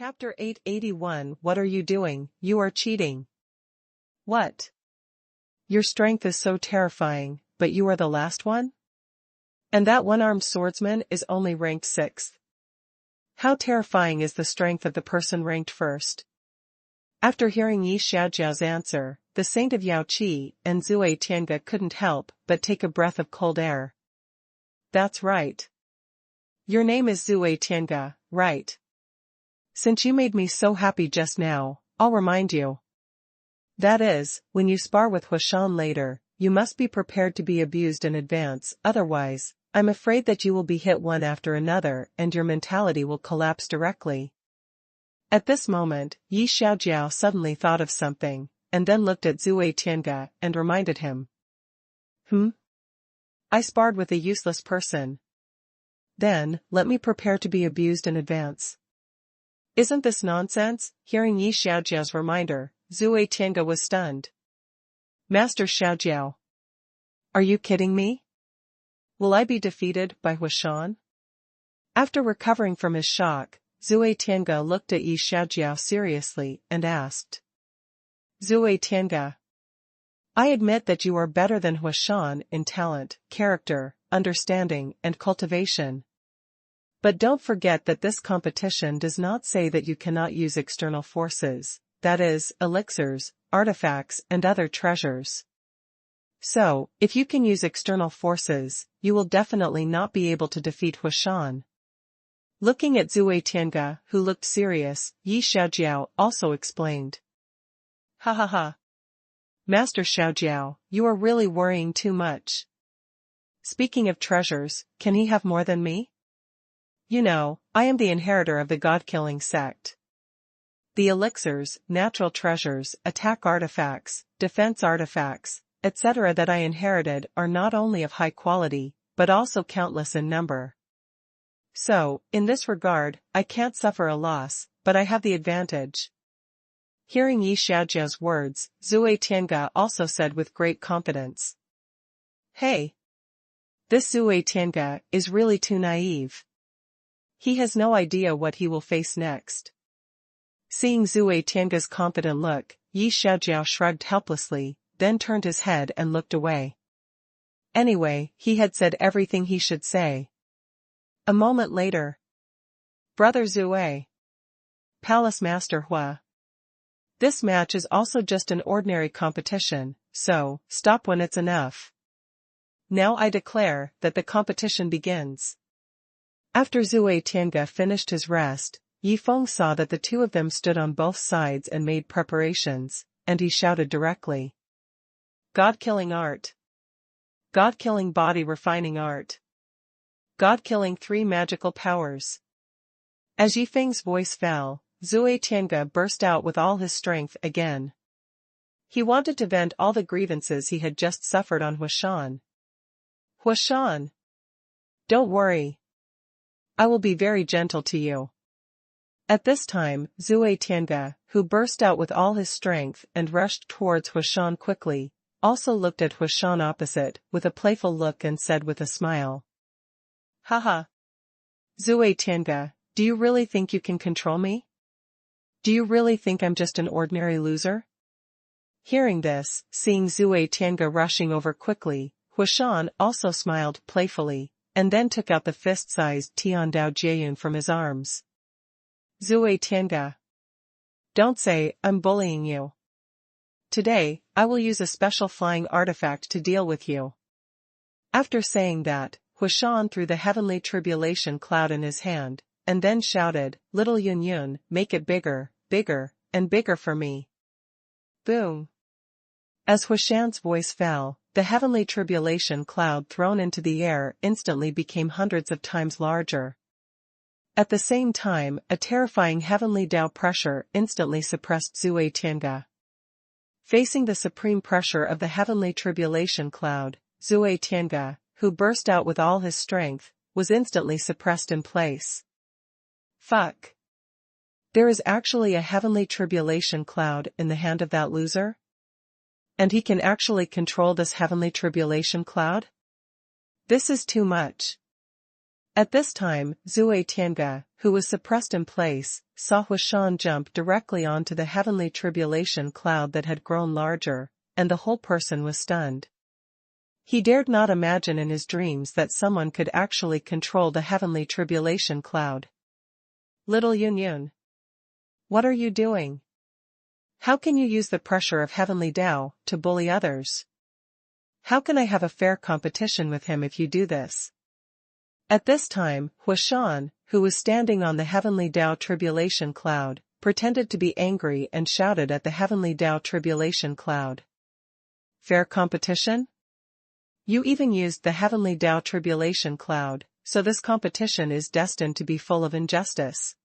Chapter 881. What are you doing? You are cheating. What? Your strength is so terrifying, but you are the last one? And that one-armed swordsman is only ranked 6th. How terrifying is the strength of the person ranked first? After hearing Yi Xiaojiao's answer, the saint of Yao Qi and Zui Tiange couldn't help but take a breath of cold air. That's right. Your name is Zui Tiange, right? Since you made me so happy just now, I'll remind you. That is, when you spar with Huashan later, you must be prepared to be abused in advance, otherwise, I'm afraid that you will be hit one after another and your mentality will collapse directly. At this moment, Yi Xiaojiao suddenly thought of something, and then looked at Zui Tiange and reminded him. I sparred with a useless person. Then, let me prepare to be abused in advance. Isn't this nonsense? Hearing Yi Xiaojiao's reminder, Zui Tiange was stunned. Master Xiaojiao. Are you kidding me? Will I be defeated by Huashan? After recovering from his shock, Zui Tiange looked at Yi Xiaojiao seriously and asked. Zui Tiange. I admit that you are better than Huashan in talent, character, understanding, and cultivation. But don't forget that this competition does not say that you cannot use external forces, that is, elixirs, artifacts, and other treasures. So, if you can use external forces, you will definitely not be able to defeat Huashan. Looking at Zui Tiange, who looked serious, Yi Xiaojiao also explained. Ha ha ha. Master Xiaojiao, you are really worrying too much. Speaking of treasures, can he have more than me? You know, I am the inheritor of the god-killing sect. The elixirs, natural treasures, attack artifacts, defense artifacts, etc. that I inherited are not only of high quality, but also countless in number. So, in this regard, I can't suffer a loss, but I have the advantage. Hearing Yi Xiaojiao's words, Zui Tiange also said with great confidence. Hey! This Zui Tiange is really too naive. He has no idea what he will face next. Seeing Zui Tiange's confident look, Yi Xiaojiao shrugged helplessly, then turned his head and looked away. Anyway, he had said everything he should say. A moment later. Brother Zui. Palace Master Hua. This match is also just an ordinary competition, so, stop when it's enough. Now I declare that the competition begins. After Zui Tiange finished his rest, Yi Feng saw that the two of them stood on both sides and made preparations, and he shouted directly. God-killing art. God-killing body refining art. God-killing 3 magical powers. As Yi Feng's voice fell, Zui Tiange burst out with all his strength again. He wanted to vent all the grievances he had just suffered on Huashan. Huashan! Don't worry. I will be very gentle to you. At this time, Zui Tiange, who burst out with all his strength and rushed towards Huashan quickly, also looked at Huashan opposite with a playful look and said with a smile. Haha. Zui Tiange, do you really think you can control me? Do you really think I'm just an ordinary loser? Hearing this, seeing Zui Tiange rushing over quickly, Huashan also smiled playfully, and then took out the fist-sized Tiandao Jieyun from his arms. Zui Tiange. Don't say, I'm bullying you. Today, I will use a special flying artifact to deal with you. After saying that, Huashan threw the heavenly tribulation cloud in his hand, and then shouted, Little Yun Yun, make it bigger, bigger, and bigger for me. Boom. As Huashan's voice fell, the heavenly tribulation cloud thrown into the air instantly became hundreds of times larger. At the same time, a terrifying heavenly Dao pressure instantly suppressed Zui Tiange. Facing the supreme pressure of the heavenly tribulation cloud, Zui Tiange, who burst out with all his strength, was instantly suppressed in place. Fuck. There is actually a heavenly tribulation cloud in the hand of that loser? And he can actually control this heavenly tribulation cloud? This is too much. At this time, Zui Tiange, who was suppressed in place, saw Huashan jump directly onto the heavenly tribulation cloud that had grown larger, and the whole person was stunned. He dared not imagine in his dreams that someone could actually control the heavenly tribulation cloud. Little Yun Yun. What are you doing? How can you use the pressure of heavenly Tao to bully others? How can I have a fair competition with him if you do this? At this time, Huashan, who was standing on the heavenly Tao tribulation cloud, pretended to be angry and shouted at the heavenly Tao tribulation cloud. Fair competition? You even used the heavenly Tao tribulation cloud, so this competition is destined to be full of injustice.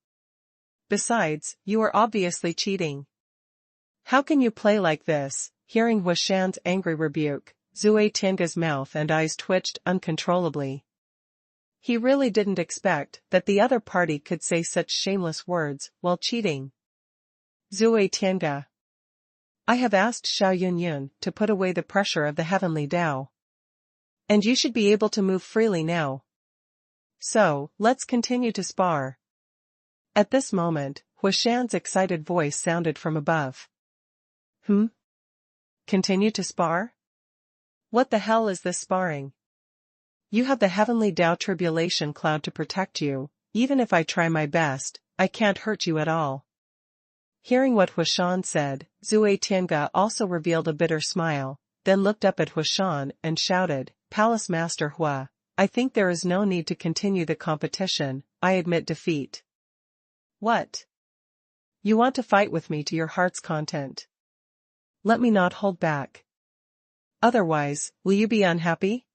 Besides, you are obviously cheating. How can you play like this? Hearing Huashan's angry rebuke, Zui Tiange's mouth and eyes twitched uncontrollably. He really didn't expect that the other party could say such shameless words while cheating. Zui Tiange. I have asked Xiao Yunyun to put away the pressure of the heavenly Tao. And you should be able to move freely now. So, let's continue to spar. At this moment, Huashan's excited voice sounded from above. Continue to spar? What the hell is this sparring? You have the heavenly Tao tribulation cloud to protect you. Even if I try my best, I can't hurt you at all. Hearing what Huashan said, Zui Tiange also revealed a bitter smile, then looked up at Huashan and shouted, Palace Master Hua, I think there is no need to continue the competition, I admit defeat. What? You want to fight with me to your heart's content? Let me not hold back. Otherwise, will you be unhappy?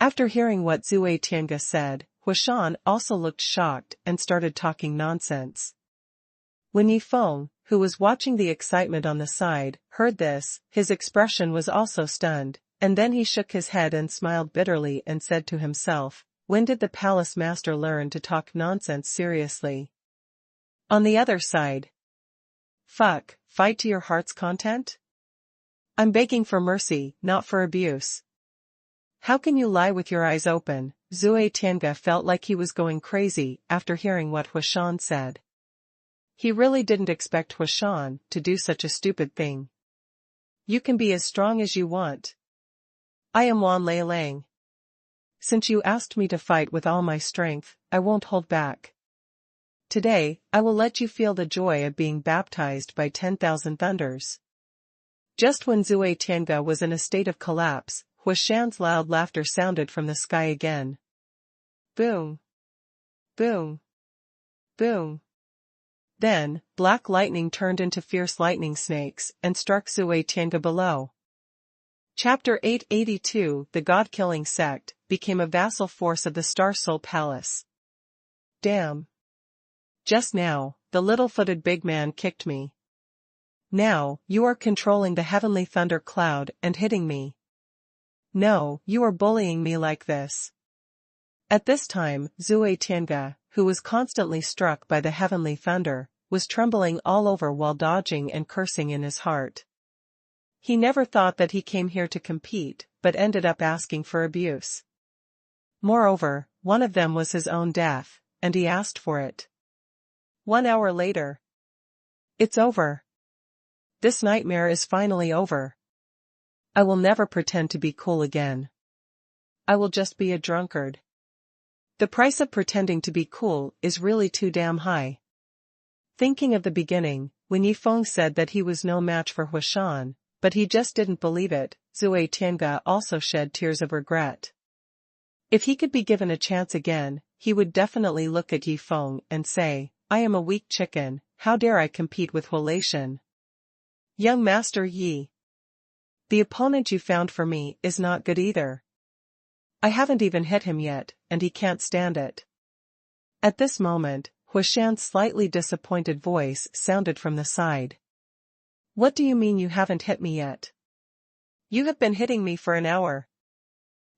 After hearing what Zui Tiange said, Huashan also looked shocked and started talking nonsense. When Yifeng, who was watching the excitement on the side, heard this, his expression was also stunned, and then he shook his head and smiled bitterly and said to himself, when did the palace master learn to talk nonsense seriously? On the other side. Fight to your heart's content? I'm begging for mercy, not for abuse. How can you lie with your eyes open? Zui Tiange felt like he was going crazy after hearing what Huashan said. He really didn't expect Huashan to do such a stupid thing. You can be as strong as you want. I am Wan Leilang. Since you asked me to fight with all my strength, I won't hold back. Today, I will let you feel the joy of being baptized by 10,000 thunders. Just when Zui Tiange was in a state of collapse, Huashan's loud laughter sounded from the sky again. Boom! Boom! Boom! Then, black lightning turned into fierce lightning snakes and struck Zui Tiange below. Chapter 882 The God-killing sect became a vassal force of the Star Soul Palace. Damn! Just now, the little-footed big man kicked me. Now, you are controlling the heavenly thunder cloud and hitting me. No, you are bullying me like this. At this time, Zui Tiange, who was constantly struck by the heavenly thunder, was trembling all over while dodging and cursing in his heart. He never thought that he came here to compete, but ended up asking for abuse. Moreover, one of them was his own death, and he asked for it. 1 hour later. It's over. This nightmare is finally over. I will never pretend to be cool again. I will just be a drunkard. The price of pretending to be cool is really too damn high. Thinking of the beginning, when Yifeng said that he was no match for Huashan, but he just didn't believe it, Zui Tiange also shed tears of regret. If he could be given a chance again, he would definitely look at Yifeng and say, I am a weak chicken, how dare I compete with Huashan? Young Master Yi. The opponent you found for me is not good either. I haven't even hit him yet, and he can't stand it. At this moment, Huashan's slightly disappointed voice sounded from the side. What do you mean you haven't hit me yet? You have been hitting me for an hour.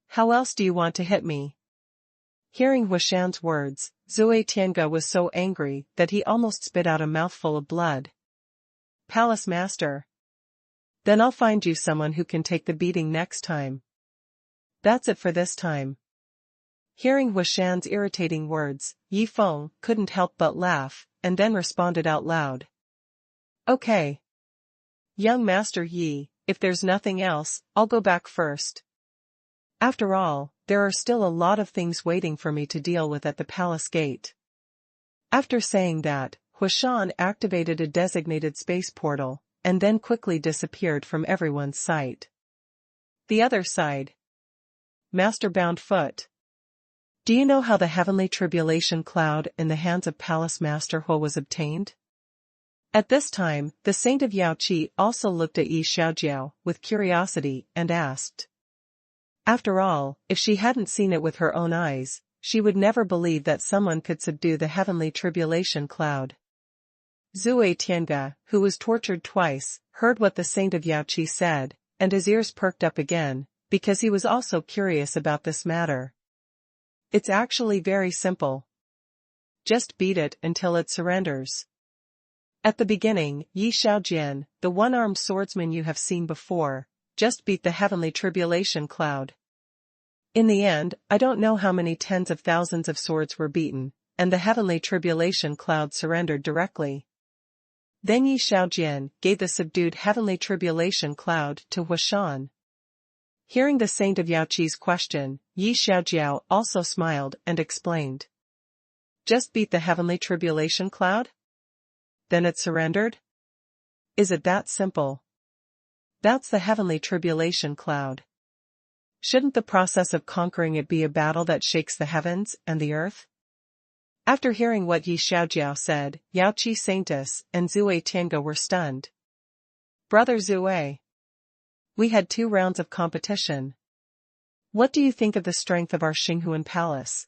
How else do you want to hit me? Hearing Huashan's words, Zui Tiange was so angry that he almost spit out a mouthful of blood. Palace Master. Then I'll find you someone who can take the beating next time. That's it for this time. Hearing Huashan's irritating words, Yi Feng couldn't help but laugh, and then responded out loud. Okay. Young Master Yi, if there's nothing else, I'll go back first. After all, there are still a lot of things waiting for me to deal with at the palace gate. After saying that, Huashan activated a designated space portal, and then quickly disappeared from everyone's sight. The other side. Master Bound Foot. Do you know how the heavenly tribulation cloud in the hands of Palace Master Hua was obtained? At this time, the saint of Yaoqi also looked at Yi Xiaojiao with curiosity and asked. After all, if she hadn't seen it with her own eyes, she would never believe that someone could subdue the heavenly tribulation cloud. Zui Tiange, who was tortured twice, heard what the saint of Yaoqi said, and his ears perked up again, because he was also curious about this matter. It's actually very simple. Just beat it until it surrenders. At the beginning, Yi Xiaojian, the one-armed swordsman you have seen before, just beat the heavenly tribulation cloud. In the end, I don't know how many tens of thousands of swords were beaten, and the heavenly tribulation cloud surrendered directly. Then Yi Xiaojian gave the subdued heavenly tribulation cloud to Huashan. Hearing the saint of Yaoqi's question, Yi Xiaojiao also smiled and explained. Just beat the heavenly tribulation cloud? Then it surrendered? Is it that simple? That's the heavenly tribulation cloud. Shouldn't the process of conquering it be a battle that shakes the heavens and the earth? After hearing what Yi Xiaojiao said, Yaoqi Saintess and Zui Tiange were stunned. Brother Zui. We had 2 rounds of competition. What do you think of the strength of our Xinghuan palace?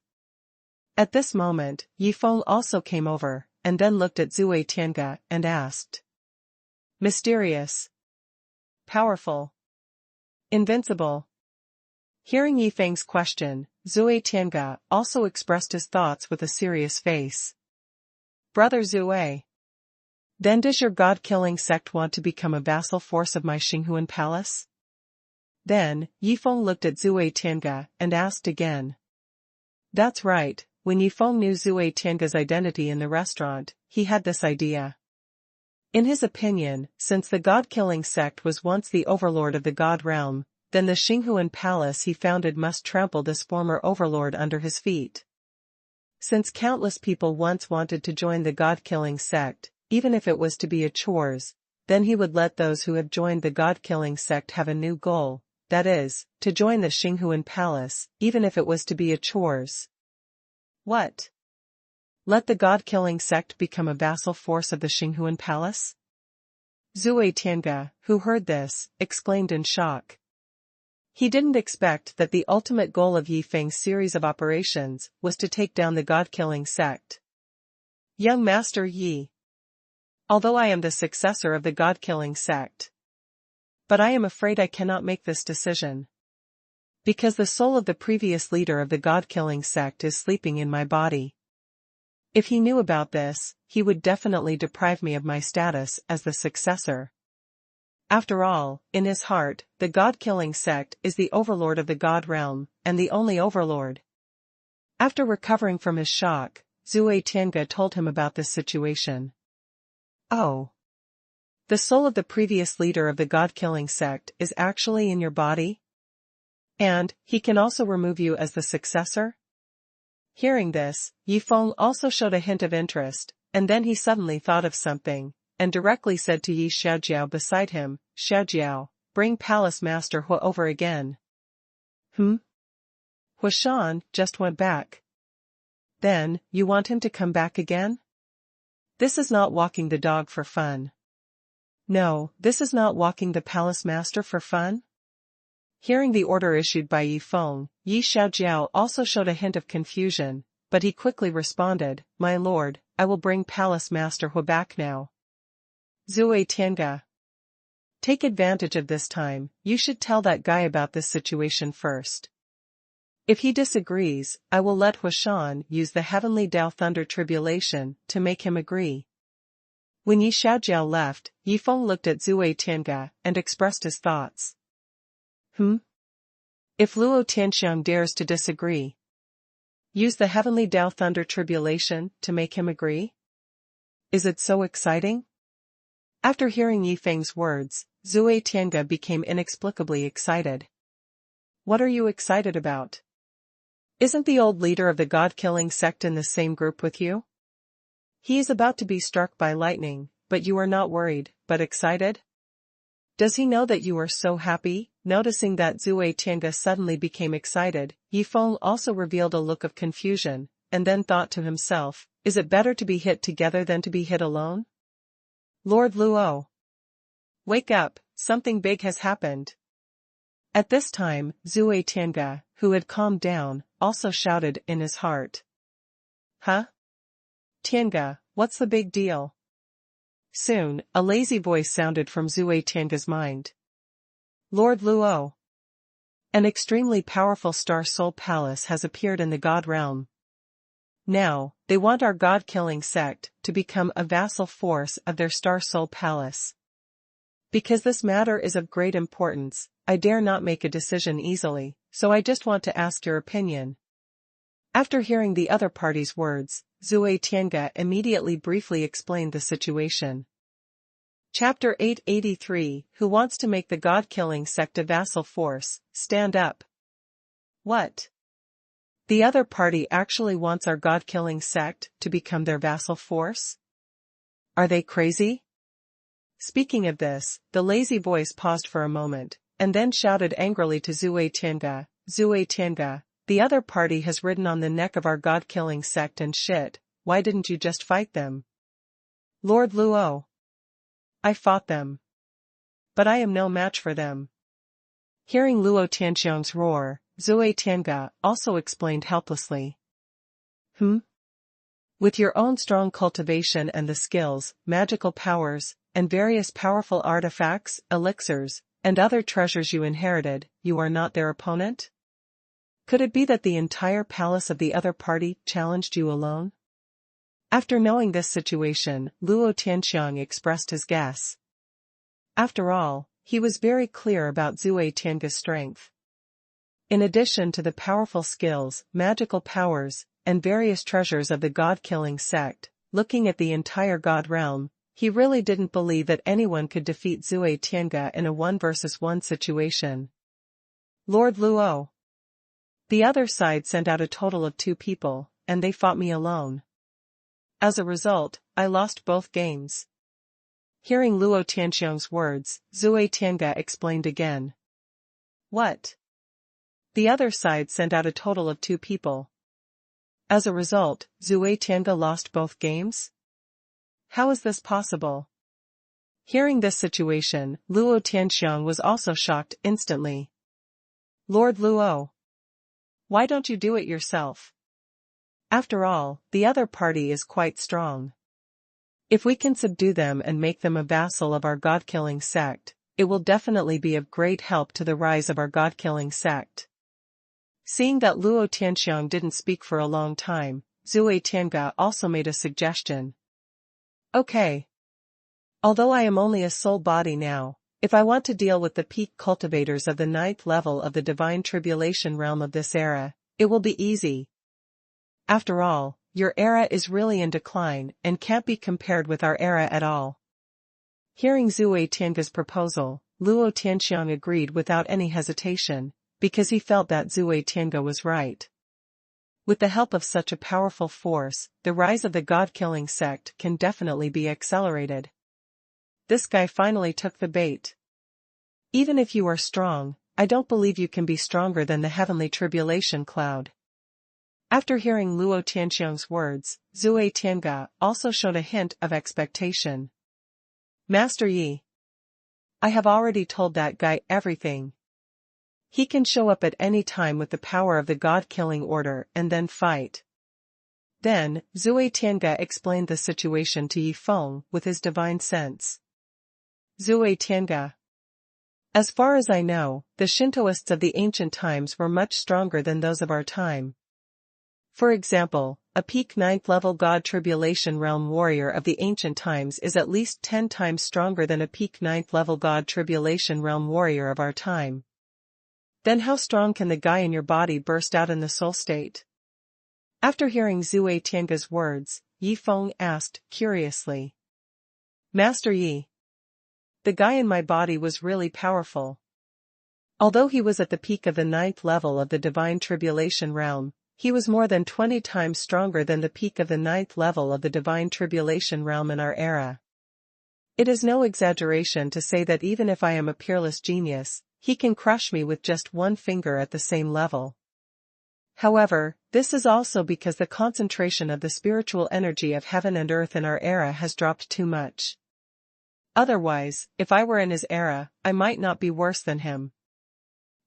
At this moment, Yi Feng also came over, and then looked at Zui Tiange and asked. Mysterious. Powerful. Invincible. Hearing Yi Feng's question, Zui Tiange also expressed his thoughts with a serious face. Brother Zui. Then does your god-killing sect want to become a vassal force of my Xinghuan palace? Then, Yi Feng looked at Zui Tiange and asked again. That's right, when Yi Feng knew Zui Tiange's identity in the restaurant, he had this idea. In his opinion, since the god-killing sect was once the overlord of the god realm, then the Xinghuan palace he founded must trample this former overlord under his feet. Since countless people once wanted to join the god-killing sect, even if it was to be a chores, then he would let those who have joined the god-killing sect have a new goal, that is, to join the Xinghuan palace, even if it was to be a chores. What? Let the god-killing sect become a vassal force of the Xinghuan palace? Zui Tiange, who heard this, exclaimed in shock. He didn't expect that the ultimate goal of Yi Feng's series of operations was to take down the god-killing sect. Young Master Yi. Although I am the successor of the god-killing sect. But I am afraid I cannot make this decision. Because the soul of the previous leader of the god-killing sect is sleeping in my body. If he knew about this, he would definitely deprive me of my status as the successor. After all, in his heart, the god-killing sect is the overlord of the god realm, and the only overlord. After recovering from his shock, Zui Tiange told him about this situation. Oh. The soul of the previous leader of the god-killing sect is actually in your body? And, he can also remove you as the successor? Hearing this, Yi Feng also showed a hint of interest, and then he suddenly thought of something, and directly said to Yi Xiaojiao beside him, Xiaojiao, bring Palace Master Hua over again. Huashan just went back. Then, you want him to come back again? This is not walking the dog for fun. No, this is not walking the palace master for fun? Hearing the order issued by Yi Feng, Yi Xiaojiao also showed a hint of confusion, but he quickly responded, My lord, I will bring Palace Master Hua back now. Zui Tiange. Take advantage of this time, you should tell that guy about this situation first. If he disagrees, I will let Huashan use the heavenly Dao Thunder Tribulation to make him agree. When Yi Xiaojiao left, Yi Feng looked at Zui Tiange and expressed his thoughts. If Luo Tianxiang dares to disagree, Use the heavenly Tao thunder tribulation to make him agree? Is it so exciting? After hearing Yi Feng's words, Zui Tiange became inexplicably excited. What are you excited about? Isn't the old leader of the god-killing sect in the same group with you? He is about to be struck by lightning, but you are not worried, but excited? Does he know that you are so happy? Noticing that Zui Tiange suddenly became excited, Yi Feng also revealed a look of confusion, and then thought to himself, is it better to be hit together than to be hit alone? Lord Luo. Wake up, something big has happened. At this time, Zui Tiange, who had calmed down, also shouted in his heart. Huh? Tiange, what's the big deal? Soon, a lazy voice sounded from Zui Tiange's mind. Lord Luo. An extremely powerful Star Soul Palace has appeared in the God realm. Now, they want our god-killing sect to become a vassal force of their Star Soul Palace. Because this matter is of great importance, I dare not make a decision easily, so I just want to ask your opinion. After hearing the other party's words, Zui Tiange immediately briefly explained the situation. Chapter 883, Who wants to make the god-killing sect a vassal force, stand up. What? The other party actually wants our god-killing sect to become their vassal force? Are they crazy? Speaking of this, the lazy voice paused for a moment, and then shouted angrily to Zui Tiange, the other party has ridden on the neck of our god-killing sect and shit, why didn't you just fight them? Lord Luo. I fought them. But I am no match for them. Hearing Luo Tianxiang's roar, Zui Tiange also explained helplessly. With your own strong cultivation and the skills, magical powers, and various powerful artifacts, elixirs, and other treasures you inherited, you are not their opponent? Could it be that the entire palace of the other party challenged you alone? After knowing this situation, Luo Tianxiang expressed his guess. After all, he was very clear about Zui Tiange's strength. In addition to the powerful skills, magical powers, and various treasures of the god-killing sect, looking at the entire god realm, he really didn't believe that anyone could defeat Zui Tiange in a 1 versus 1 situation. Lord Luo. The other side sent out a total of 2 people, and they fought me alone. As a result, I lost both games. Hearing Luo Tianxiang's words, Zui Tiange explained again. What? The other side sent out a total of 2 people. As a result, Zui Tiange lost both games? How is this possible? Hearing this situation, Luo Tianxiang was also shocked instantly. Lord Luo. Why don't you do it yourself? After all, the other party is quite strong. If we can subdue them and make them a vassal of our god-killing sect, it will definitely be of great help to the rise of our god-killing sect. Seeing that Luo Tianxiang didn't speak for a long time, Zui Tiange also made a suggestion. Okay. Although I am only a soul body now, if I want to deal with the peak cultivators of the 9th level of the divine tribulation realm of this era, it will be easy. After all, your era is really in decline and can't be compared with our era at all. Hearing Zui Tiange's proposal, Luo Tianxiang agreed without any hesitation, because he felt that Zui Tiange was right. With the help of such a powerful force, the rise of the god-killing sect can definitely be accelerated. This guy finally took the bait. Even if you are strong, I don't believe you can be stronger than the heavenly tribulation cloud. After hearing Luo Tianxiang's words, Zui Tiange also showed a hint of expectation. Master Yi. I have already told that guy everything. He can show up at any time with the power of the god-killing order and then fight. Then, Zui Tiange explained the situation to Yi Feng with his divine sense. Zui Tiange. As far as I know, the Shintoists of the ancient times were much stronger than those of our time. For example, a peak 9th level god tribulation realm warrior of the ancient times is at least 10 times stronger than a peak 9th level god tribulation realm warrior of our time. Then how strong can the guy in your body burst out in the soul state? After hearing Zui Tiange's words, Yi Feng asked, curiously. Master Yi. The guy in my body was really powerful. Although he was at the peak of the 9th level of the divine tribulation realm, he was more than 20 times stronger than the peak of the 9th level of the divine tribulation realm in our era. It is no exaggeration to say that even if I am a peerless genius, he can crush me with just one finger at the same level. However, this is also because the concentration of the spiritual energy of heaven and earth in our era has dropped too much. Otherwise, if I were in his era, I might not be worse than him.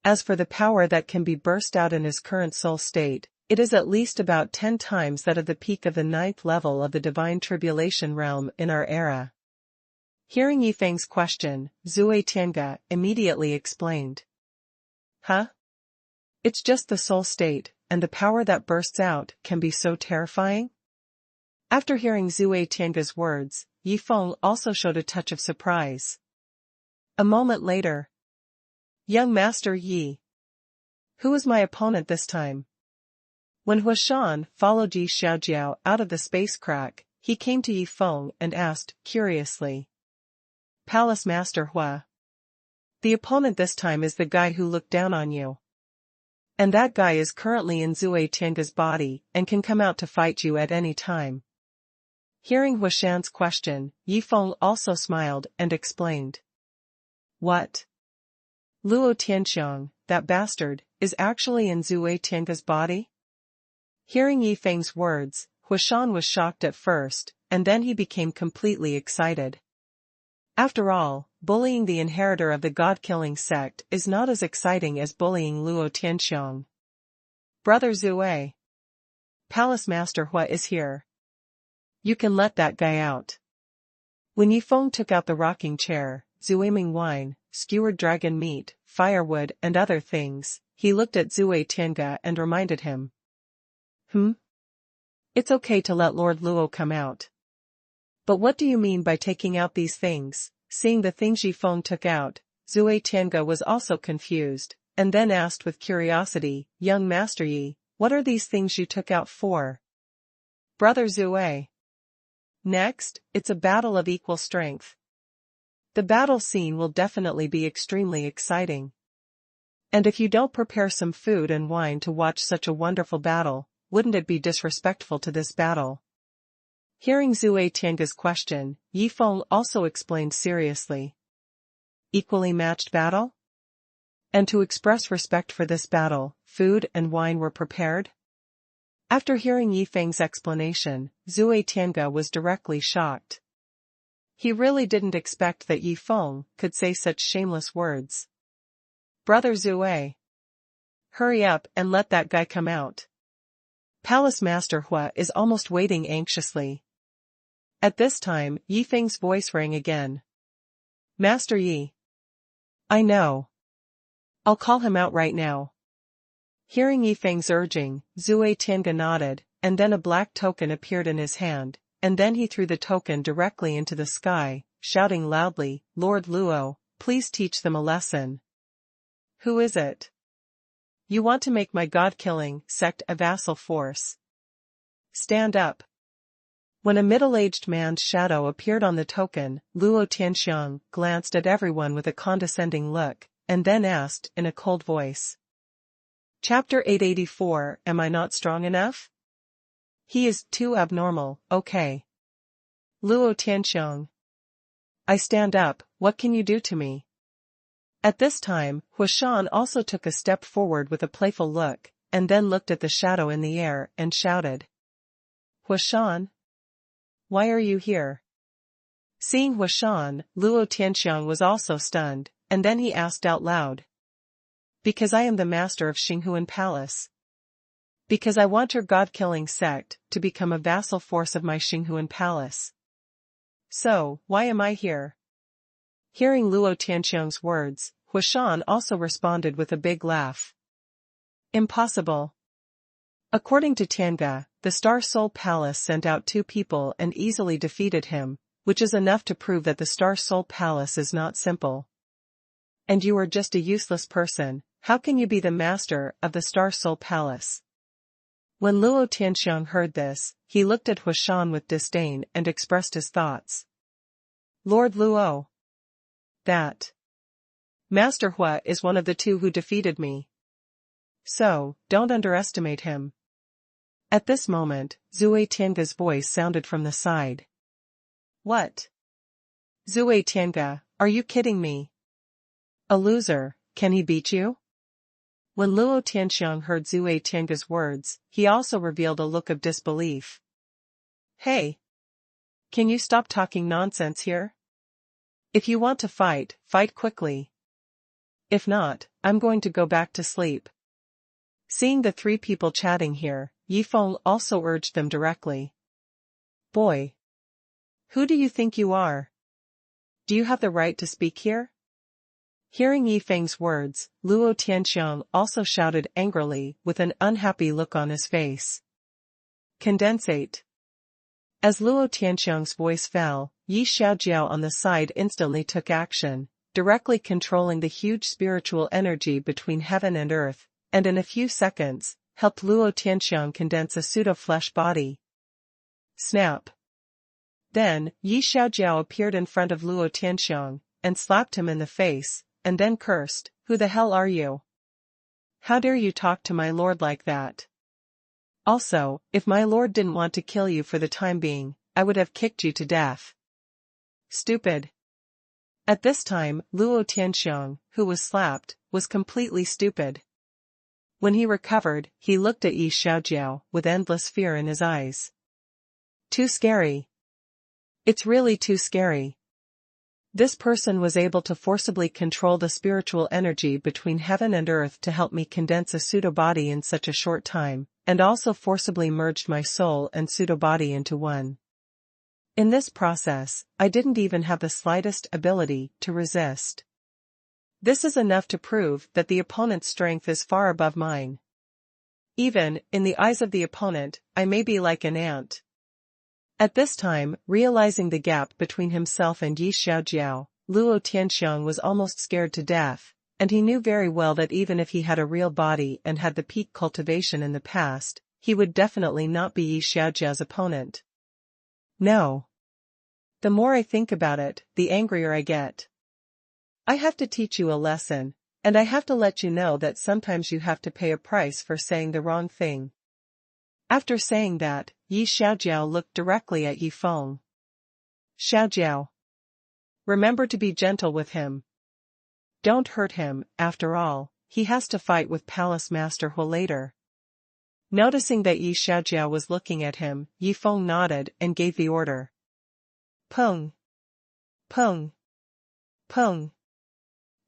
As for the power that can be burst out in his current soul state, it is at least about 10 times that of the peak of the 9th level of the divine tribulation realm in our era. Hearing Yi Feng's question, Zui Tiange immediately explained. Huh? It's just the soul state, and the power that bursts out can be so terrifying? After hearing Zui Tiange's words, Yi Feng also showed a touch of surprise. A moment later. Young Master Yi. Who is my opponent this time? When Huashan followed Yi Xiaojiao out of the space crack, he came to Yi Feng and asked, curiously. Palace Master Hua. The opponent this time is the guy who looked down on you. And that guy is currently in Zui Tiange's body and can come out to fight you at any time. Hearing Huashan's question, Yi Feng also smiled and explained. What? Luo Tianxiang, that bastard, is actually in Zui Tiange's body? Hearing Yi Feng's words, Huashan was shocked at first, and then he became completely excited. After all, bullying the inheritor of the god-killing sect is not as exciting as bullying Luo Tianxiang. Brother Zui. Palace Master Hua is here. You can let that guy out. When Yi Feng took out the rocking chair, Zuiming wine, skewered dragon meat, firewood and other things, he looked at Zui Tiange and reminded him. It's okay to let Lord Luo come out. But what do you mean by taking out these things? Seeing the things Yi Feng took out, Zui Tiange was also confused, and then asked with curiosity, Young Master Yi, what are these things you took out for? Brother Zui. Next, it's a battle of equal strength. The battle scene will definitely be extremely exciting. And if you don't prepare some food and wine to watch such a wonderful battle, wouldn't it be disrespectful to this battle? Hearing Zui Tiange's question, Yi Feng also explained seriously. Equally matched battle? And to express respect for this battle, food and wine were prepared? After hearing Yi Feng's explanation, Zui Tiange was directly shocked. He really didn't expect that Yi Feng could say such shameless words. Brother Zui. Hurry up and let that guy come out. Palace Master Hua is almost waiting anxiously. At this time, Yi Feng's voice rang again. Master Yi. I know. I'll call him out right now. Hearing Yi Feng's urging, Zui Tiange nodded, and then a black token appeared in his hand, and then he threw the token directly into the sky, shouting loudly, Lord Luo, please teach them a lesson. Who is it? You want to make my god-killing sect a vassal force? Stand up. When a middle-aged man's shadow appeared on the token, Luo Tianxiang glanced at everyone with a condescending look, and then asked in a cold voice. Chapter 884, Am I not strong enough? He is too abnormal, okay. Luo Tianxiang. I stand up, what can you do to me? At this time, Huashan also took a step forward with a playful look, and then looked at the shadow in the air and shouted. Huashan? Why are you here? Seeing Huashan, Luo Tianxiang was also stunned, and then he asked out loud. Because I am the master of Xinghuan Palace. Because I want your god-killing sect to become a vassal force of my Xinghuan Palace. So, why am I here? Hearing Luo Tianxiang's words, Huashan also responded with a big laugh. Impossible. According to Tiange, the Star Soul Palace sent out 2 people and easily defeated him, which is enough to prove that the Star Soul Palace is not simple. And you are just a useless person, how can you be the master of the Star Soul Palace? When Luo Tianxiang heard this, he looked at Huashan with disdain and expressed his thoughts. Lord Luo. That Master Hua is one of the two who defeated me. So, don't underestimate him. At this moment, Zui Tiange's voice sounded from the side. What? Zui Tiange, are you kidding me? A loser, can he beat you? When Luo Tianxiang heard Zui Tiange's words, he also revealed a look of disbelief. Hey! Can you stop talking nonsense here? If you want to fight, fight quickly. If not, I'm going to go back to sleep. Seeing the three people chatting here, Yi Feng also urged them directly. Boy! Who do you think you are? Do you have the right to speak here? Hearing Yi Feng's words, Luo Tianxiang also shouted angrily with an unhappy look on his face. Condensate. As Luo Tianxiang's voice fell, Yi Xiaojiao on the side instantly took action, directly controlling the huge spiritual energy between heaven and earth, and in a few seconds, helped Luo Tianxiang condense a pseudo-flesh body. Snap. Then, Yi Xiaojiao appeared in front of Luo Tianxiang, and slapped him in the face, and then cursed, "Who the hell are you? How dare you talk to my lord like that? Also, if my lord didn't want to kill you for the time being, I would have kicked you to death." Stupid. At this time, Luo Tianxiang, who was slapped, was completely stupid. When he recovered, he looked at Yi Xiaojiao with endless fear in his eyes. Too scary. It's really too scary. This person was able to forcibly control the spiritual energy between heaven and earth to help me condense a pseudo-body in such a short time, and also forcibly merged my soul and pseudo-body into one. In this process, I didn't even have the slightest ability to resist. This is enough to prove that the opponent's strength is far above mine. Even, in the eyes of the opponent, I may be like an ant. At this time, realizing the gap between himself and Yi Xiaojiao, Luo Tianxiang was almost scared to death, and he knew very well that even if he had a real body and had the peak cultivation in the past, he would definitely not be Yi Xiaojiao's opponent. No. The more I think about it, the angrier I get. I have to teach you a lesson, and I have to let you know that sometimes you have to pay a price for saying the wrong thing. After saying that, Yi Xiaojiao looked directly at Yi Feng. Xiaojiao. Remember to be gentle with him. Don't hurt him, after all, he has to fight with Palace Master Hua later. Noticing that Yi Xiaojiao was looking at him, Yi Feng nodded and gave the order. Peng. Peng. Peng.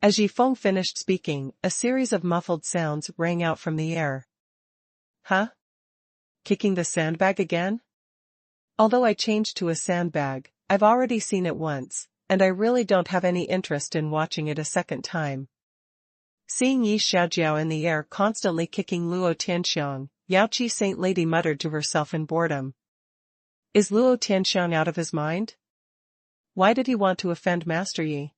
As Yi Feng finished speaking, a series of muffled sounds rang out from the air. Huh? Kicking the sandbag again? Although I changed to a sandbag, I've already seen it once, and I really don't have any interest in watching it a second time. Seeing Yi Xiaojiao in the air constantly kicking Luo Tianxiang, Yaoqi Saint Lady muttered to herself in boredom. Is Luo Tianxiang out of his mind? Why did he want to offend Master Yi?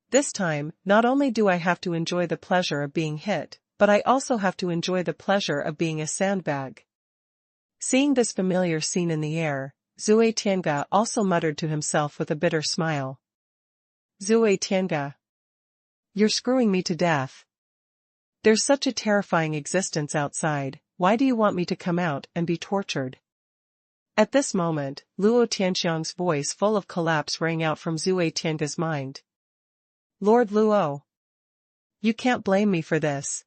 This time, not only do I have to enjoy the pleasure of being hit, but I also have to enjoy the pleasure of being a sandbag. Seeing this familiar scene in the air, Zui Tiange also muttered to himself with a bitter smile. Zui Tiange. You're screwing me to death. There's such a terrifying existence outside, why do you want me to come out and be tortured? At this moment, Luo Tianxiang's voice full of collapse rang out from Zui Tiange's mind. Lord Luo. You can't blame me for this.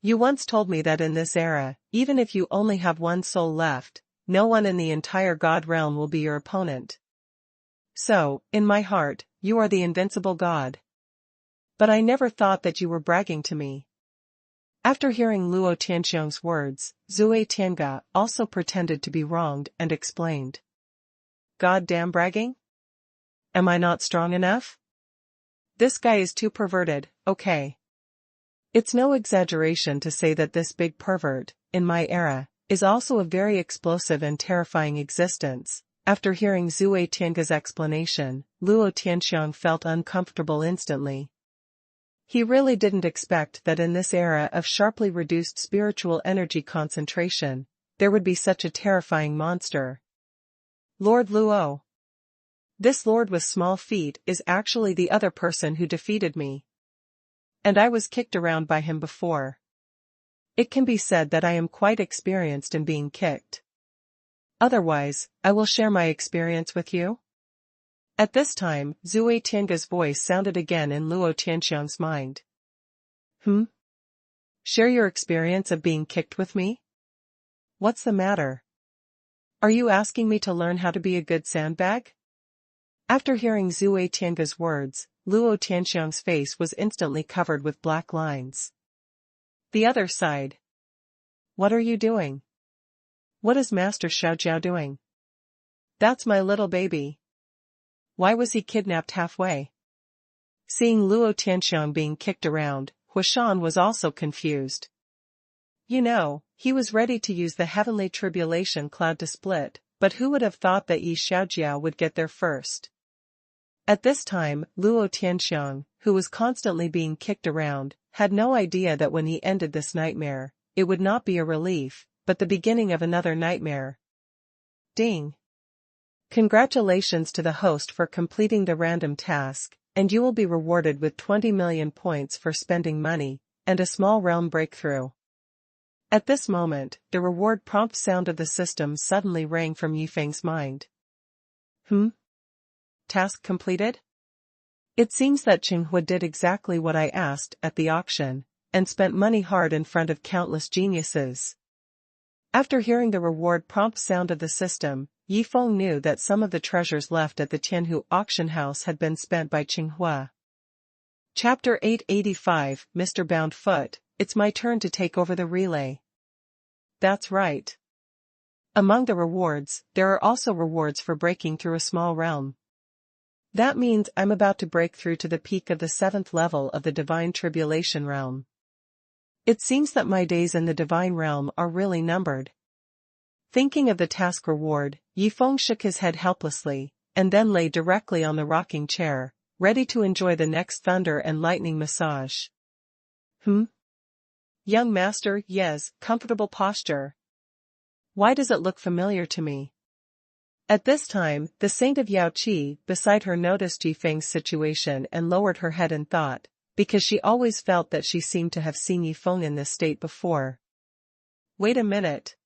You once told me that in this era, even if you only have one soul left, no one in the entire God realm will be your opponent. So, in my heart, you are the invincible God. But I never thought that you were bragging to me. After hearing Luo Tianxiang's words, Zui Tiange also pretended to be wronged and explained. Goddamn bragging? Am I not strong enough? This guy is too perverted, okay. It's no exaggeration to say that this big pervert, in my era, is also a very explosive and terrifying existence. After hearing Zui Tiange's explanation, Luo Tianxiang felt uncomfortable instantly. He really didn't expect that in this era of sharply reduced spiritual energy concentration, there would be such a terrifying monster. Lord Luo. This lord with small feet is actually the other person who defeated me. And I was kicked around by him before. It can be said that I am quite experienced in being kicked. Otherwise, I will share my experience with you. At this time, Zui Tiange's voice sounded again in Luo Tianxiang's mind. Share your experience of being kicked with me? What's the matter? Are you asking me to learn how to be a good sandbag? After hearing Zui Tiange's words, Luo Tianxiang's face was instantly covered with black lines. The other side. What are you doing? What is Master Xiaojiao doing? That's my little baby. Why was he kidnapped halfway? Seeing Luo Tianxiang being kicked around, Huashan was also confused. You know, he was ready to use the heavenly tribulation cloud to split, but who would have thought that Yi Xiaojiao would get there first? At this time, Luo Tianxiang, who was constantly being kicked around, had no idea that when he ended this nightmare, it would not be a relief, but the beginning of another nightmare. Ding! Congratulations to the host for completing the random task, and you will be rewarded with 20 million points for spending money, and a small realm breakthrough. At this moment, the reward prompt sound of the system suddenly rang from Yifeng's mind. Task completed? It seems that Qinghua did exactly what I asked at the auction, and spent money hard in front of countless geniuses. After hearing the reward prompt sound of the system, Yifeng knew that some of the treasures left at the Tianhu auction house had been spent by Qinghua. Chapter 885, Mr. Boundfoot, it's my turn to take over the relay. That's right. Among the rewards, there are also rewards for breaking through a small realm. That means I'm about to break through to the peak of the 7th level of the Divine Tribulation realm. It seems that my days in the Divine realm are really numbered. Thinking of the task reward, Yifeng shook his head helplessly, and then lay directly on the rocking chair, ready to enjoy the next thunder and lightning massage. Young master, yes, comfortable posture. Why does it look familiar to me? At this time, the saint of Yaoqi beside her noticed Yifeng's situation and lowered her head in thought, because she always felt that she seemed to have seen Yifeng in this state before. Wait a minute.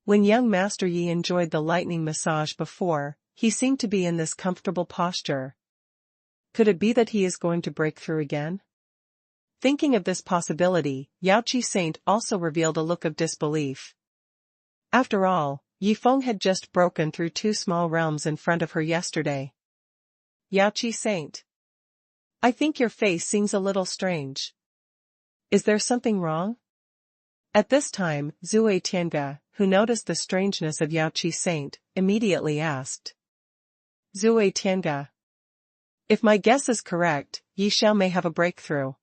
When young Master Yi enjoyed the lightning massage before, he seemed to be in this comfortable posture. Could it be that he is going to break through again? Thinking of this possibility, Yaoqi Saint also revealed a look of disbelief. After all, Yifeng had just broken through 2 small realms in front of her yesterday. Yaoqi Saint. I think your face seems a little strange. Is there something wrong? At this time, Zui Tiange, who noticed the strangeness of Yaoqi Saint, immediately asked. Zui Tiange. If my guess is correct, Yi Xiao may have a breakthrough.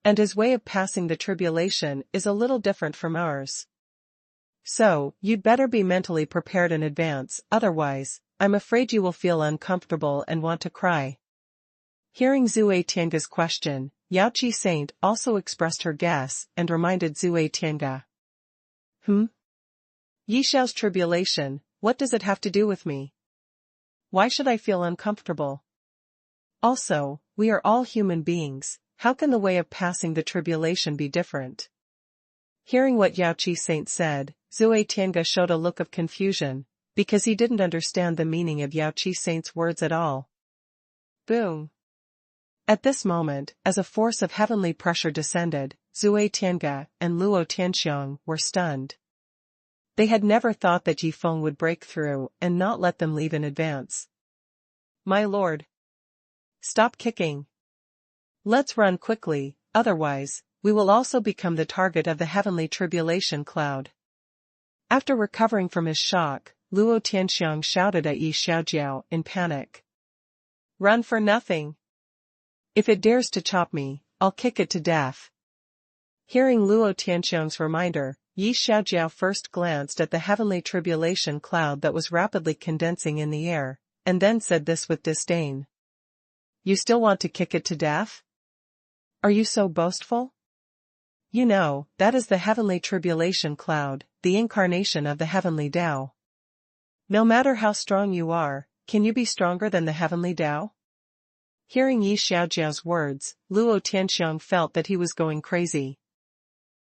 And his way of passing the tribulation is a little different from ours. So, you'd better be mentally prepared in advance, otherwise, I'm afraid you will feel uncomfortable and want to cry. Hearing Zui Tiange's question, Yaoqi Saint also expressed her guess and reminded Zui Tiange. Yi Xiao's tribulation, what does it have to do with me? Why should I feel uncomfortable? Also, we are all human beings, how can the way of passing the tribulation be different? Hearing what Yaoqi Saint said, Zui Tiange showed a look of confusion, because he didn't understand the meaning of Yaoqi Saint's words at all. Boom! At this moment, as a force of heavenly pressure descended, Zui Tiange and Luo Tianxiang were stunned. They had never thought that Yifeng would break through and not let them leave in advance. My lord! Stop kicking! Let's run quickly, otherwise, we will also become the target of the heavenly tribulation cloud. After recovering from his shock, Luo Tianxiang shouted at Yi Xiaojiao in panic. Run for nothing! If it dares to chop me, I'll kick it to death. Hearing Luo Tianxiang's reminder, Yi Xiaojiao first glanced at the heavenly tribulation cloud that was rapidly condensing in the air, and then said this with disdain. You still want to kick it to death? Are you so boastful? You know, that is the heavenly tribulation cloud, the incarnation of the heavenly Tao. No matter how strong you are, can you be stronger than the heavenly Tao? Hearing Yi Xiaojiao's words, Luo Tianxiang felt that he was going crazy.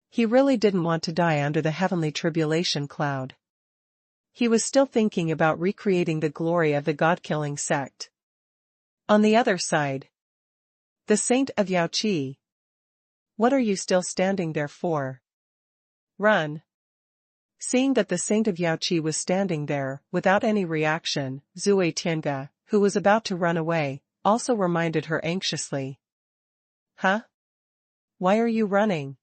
He really didn't want to die under the heavenly tribulation cloud. He was still thinking about recreating the glory of the god-killing sect. On the other side, the saint of Yaoqi. What are you still standing there for? Run. Seeing that the saint of Yaoqi was standing there, without any reaction, Zui Tiange, who was about to run away, also reminded her anxiously. Huh? Why are you running?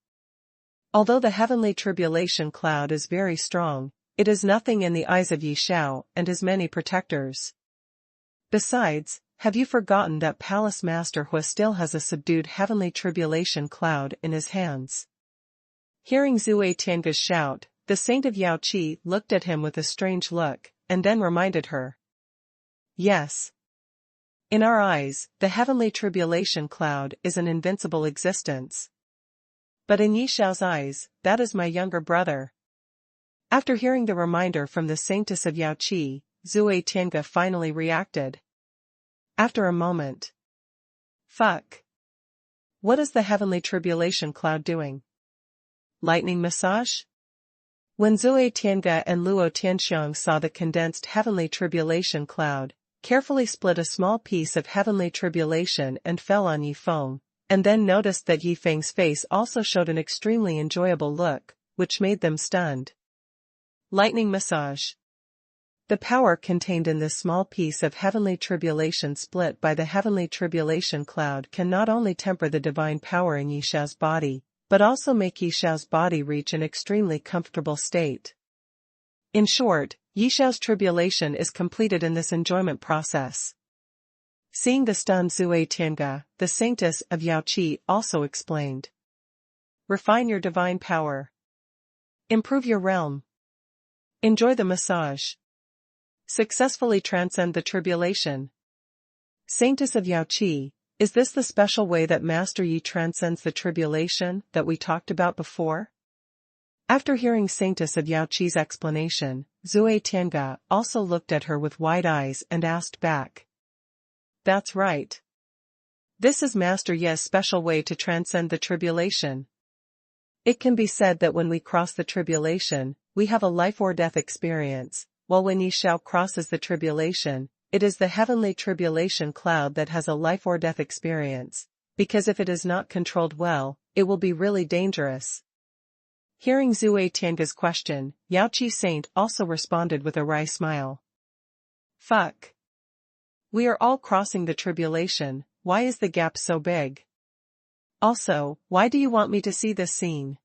Although the heavenly tribulation cloud is very strong, it is nothing in the eyes of Yi Xiao and his many protectors. Besides, have you forgotten that Palace Master Hu still has a subdued heavenly tribulation cloud in his hands? Hearing Zui Tiange's shout, the saint of Yaoqi looked at him with a strange look, and then reminded her. Yes. In our eyes, the heavenly tribulation cloud is an invincible existence. But in Yi Xiao's eyes, that is my younger brother. After hearing the reminder from the saintess of Yaoqi, Zui Tiange finally reacted. After a moment. Fuck. What is the heavenly tribulation cloud doing? Lightning massage? When Zui Tiange and Luo Tianxiang saw the condensed heavenly tribulation cloud, carefully split a small piece of heavenly tribulation and fell on Yi Feng, and then noticed that Yi Feng's face also showed an extremely enjoyable look, which made them stunned. Lightning massage. The power contained in this small piece of heavenly tribulation split by the heavenly tribulation cloud can not only temper the divine power in Yi Xiao's body, but also make Yi Xiao's body reach an extremely comfortable state. In short, Yi Xiao's tribulation is completed in this enjoyment process. Seeing the stunned Zui Tiange, the saintess of Yaoqi also explained. Refine your divine power. Improve your realm. Enjoy the massage. Successfully transcend the tribulation. Saintess of Yaoqi, is this the special way that Master Yi transcends the tribulation that we talked about before? After hearing Saintess of Yaoqi's explanation, Zui Tiange also looked at her with wide eyes and asked back. That's right. This is Master Yi's special way to transcend the tribulation. It can be said that when we cross the tribulation, we have a life or death experience, while when Yi Xiao crosses the tribulation, it is the heavenly tribulation cloud that has a life or death experience, because if it is not controlled well, it will be really dangerous. Hearing Zui Tiange's question, Yaoqi Saint also responded with a wry smile. Fuck. We are all crossing the tribulation, why is the gap so big? Also, why do you want me to see this scene?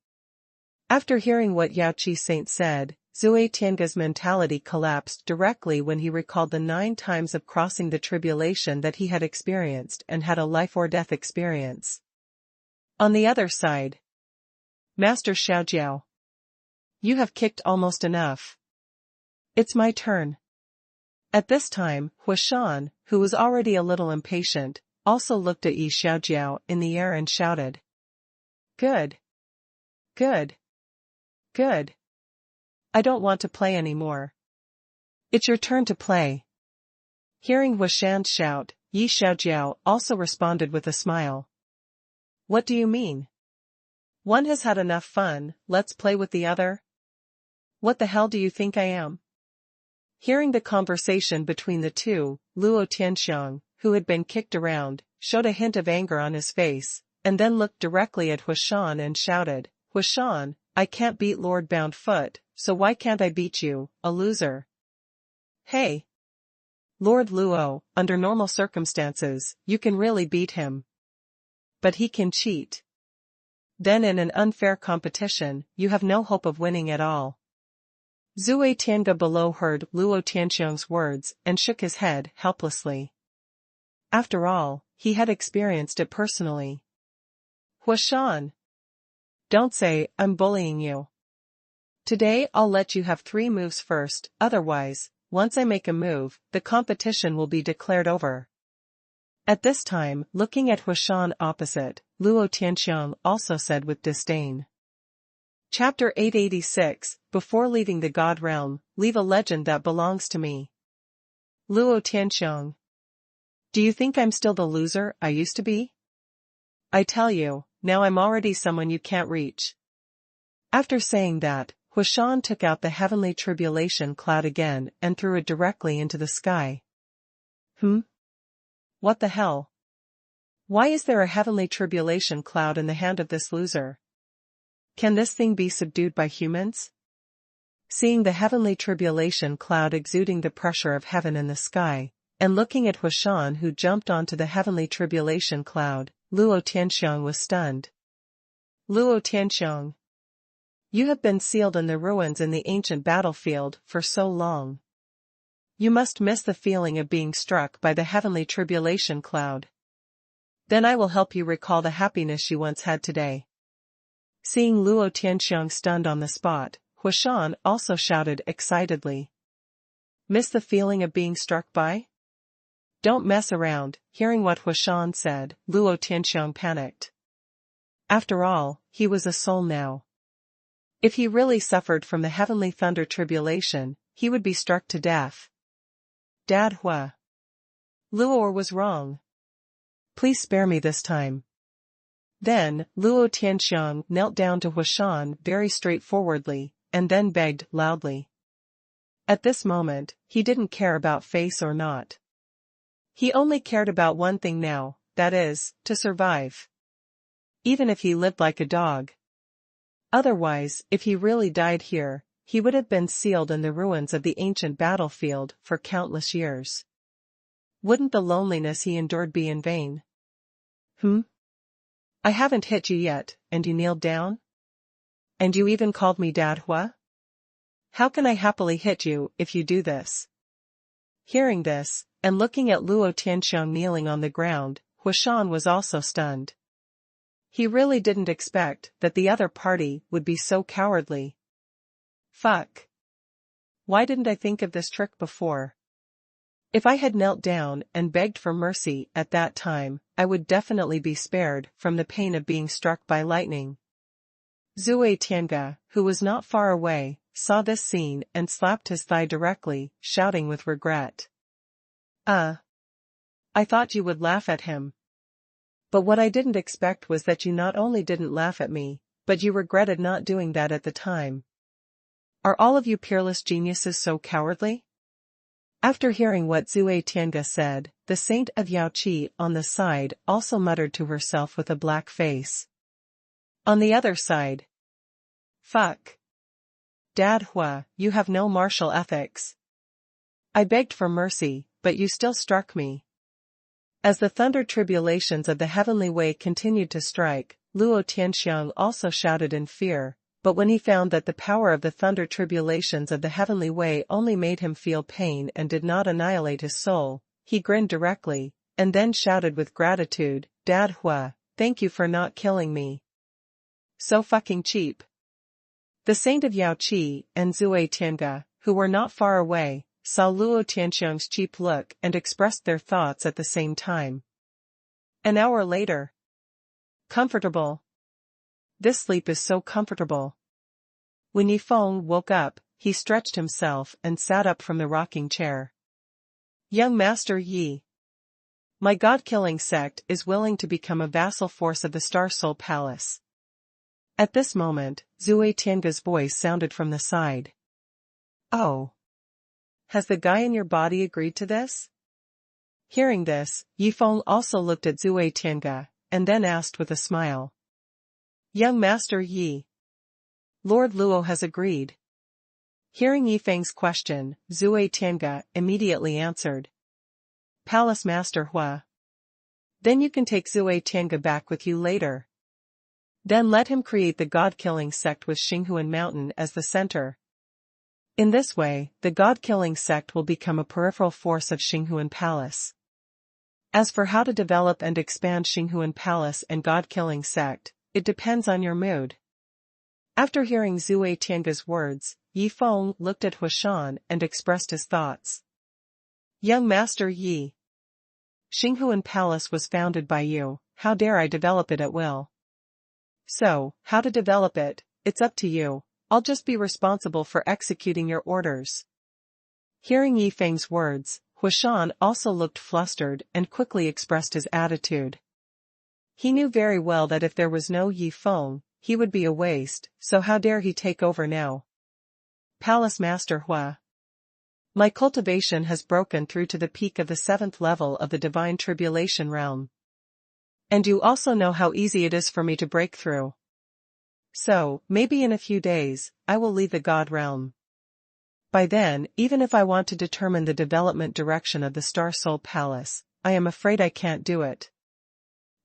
After hearing what Yaoqi Saint said, Zui Tiange's mentality collapsed directly when he recalled the 9 times of crossing the tribulation that he had experienced and had a life or death experience. On the other side, Master Xiaojiao. You have kicked almost enough. It's my turn. At this time, Huashan, who was already a little impatient, also looked at Yi Xiaojiao in the air and shouted. Good. Good. Good. I don't want to play anymore. It's your turn to play. Hearing Huashan's shout, Yi Xiaojiao also responded with a smile. What do you mean? One has had enough fun, let's play with the other? What the hell do you think I am? Hearing the conversation between the two, Luo Tianxiang, who had been kicked around, showed a hint of anger on his face, and then looked directly at Huashan and shouted, Huashan, I can't beat Lord Boundfoot, so why can't I beat you, a loser? Hey! Lord Luo, under normal circumstances, you can really beat him. But he can cheat. Then in an unfair competition, you have no hope of winning at all. Zui Tiange below heard Luo Tianxiang's words and shook his head helplessly. After all, he had experienced it personally. Huashan! Don't say, I'm bullying you. Today I'll let you have 3 moves first, otherwise, once I make a move, the competition will be declared over. At this time, looking at Huashan opposite, Luo Tianxiang also said with disdain. Chapter 886, Before leaving the God realm, leave a legend that belongs to me. Luo Tianxiang. Do you think I'm still the loser I used to be? I tell you, now I'm already someone you can't reach. After saying that, Huashan took out the heavenly tribulation cloud again and threw it directly into the sky. What the hell? Why is there a heavenly tribulation cloud in the hand of this loser? Can this thing be subdued by humans? Seeing the heavenly tribulation cloud exuding the pressure of heaven in the sky, and looking at Huashan who jumped onto the heavenly tribulation cloud, Luo Tianxiang was stunned. Luo Tianxiang. You have been sealed in the ruins in the ancient battlefield for so long. You must miss the feeling of being struck by the heavenly tribulation cloud. Then I will help you recall the happiness you once had today. Seeing Luo Tianxiang stunned on the spot, Huashan also shouted excitedly. Miss the feeling of being struck by? Don't mess around. Hearing what Huashan said, Luo Tianxiang panicked. After all, he was a soul now. If he really suffered from the heavenly thunder tribulation, he would be struck to death. Dad Hua. Luo was wrong. Please spare me this time. Then, Luo Tianxiang knelt down to Huashan very straightforwardly, and then begged loudly. At this moment, he didn't care about face or not. He only cared about one thing now, that is, to survive. Even if he lived like a dog. Otherwise, if he really died here, he would have been sealed in the ruins of the ancient battlefield for countless years. Wouldn't the loneliness he endured be in vain? I haven't hit you yet, and you kneeled down? And you even called me Dad Hua? How can I happily hit you if you do this? Hearing this, and looking at Luo Tianxiang kneeling on the ground, Huashan was also stunned. He really didn't expect that the other party would be so cowardly. Fuck. Why didn't I think of this trick before? If I had knelt down and begged for mercy at that time, I would definitely be spared from the pain of being struck by lightning. Zui Tianga, who was not far away, saw this scene and slapped his thigh directly, shouting with regret. I thought you would laugh at him. But what I didn't expect was that you not only didn't laugh at me, but you regretted not doing that at the time. Are all of you peerless geniuses so cowardly? After hearing what Zui Tianga said, the saint of Yaoqi on the side also muttered to herself with a black face. On the other side. Fuck. Dad Hua, you have no martial ethics. I begged for mercy, but you still struck me. As the thunder tribulations of the heavenly way continued to strike, Luo Tianxiang also shouted in fear, but when he found that the power of the thunder tribulations of the heavenly way only made him feel pain and did not annihilate his soul, he grinned directly, and then shouted with gratitude, Dad Hua, thank you for not killing me. So fucking cheap. The saint of Yaoqi and Zui Tianga, who were not far away, saw Luo Tianxiang's cheap look and expressed their thoughts at the same time. An hour later. Comfortable. This sleep is so comfortable. When Yifeng woke up, he stretched himself and sat up from the rocking chair. Young Master Yi. My god-killing sect is willing to become a vassal force of the Star Soul Palace. At this moment, Zui Tianga's voice sounded from the side. Oh. Has the guy in your body agreed to this? Hearing this, Yifeng also looked at Zui Tianga, and then asked with a smile. Young Master Yi. Lord Luo has agreed. Hearing Yifeng's question, Zui Tianga immediately answered. Palace Master Hua. Then you can take Zui Tianga back with you later. Then let him create the god-killing sect with Xinghuan Mountain as the center. In this way, the god-killing sect will become a peripheral force of Xinghuan Palace. As for how to develop and expand Xinghuan Palace and god-killing sect, it depends on your mood. After hearing Zui Tianga's words, Yifeng looked at Huashan and expressed his thoughts. Young Master Yi. Xinghuan Palace was founded by you, how dare I develop it at will? So, how to develop it, it's up to you, I'll just be responsible for executing your orders. Hearing Yi Feng's words, Huashan also looked flustered and quickly expressed his attitude. He knew very well that if there was no Yi Feng, he would be a waste, so how dare he take over now? Palace Master Hua. My cultivation has broken through to the peak of the 7th level of the Divine Tribulation realm. And you also know how easy it is for me to break through. So, maybe in a few days, I will leave the God realm. By then, even if I want to determine the development direction of the Star Soul Palace, I am afraid I can't do it.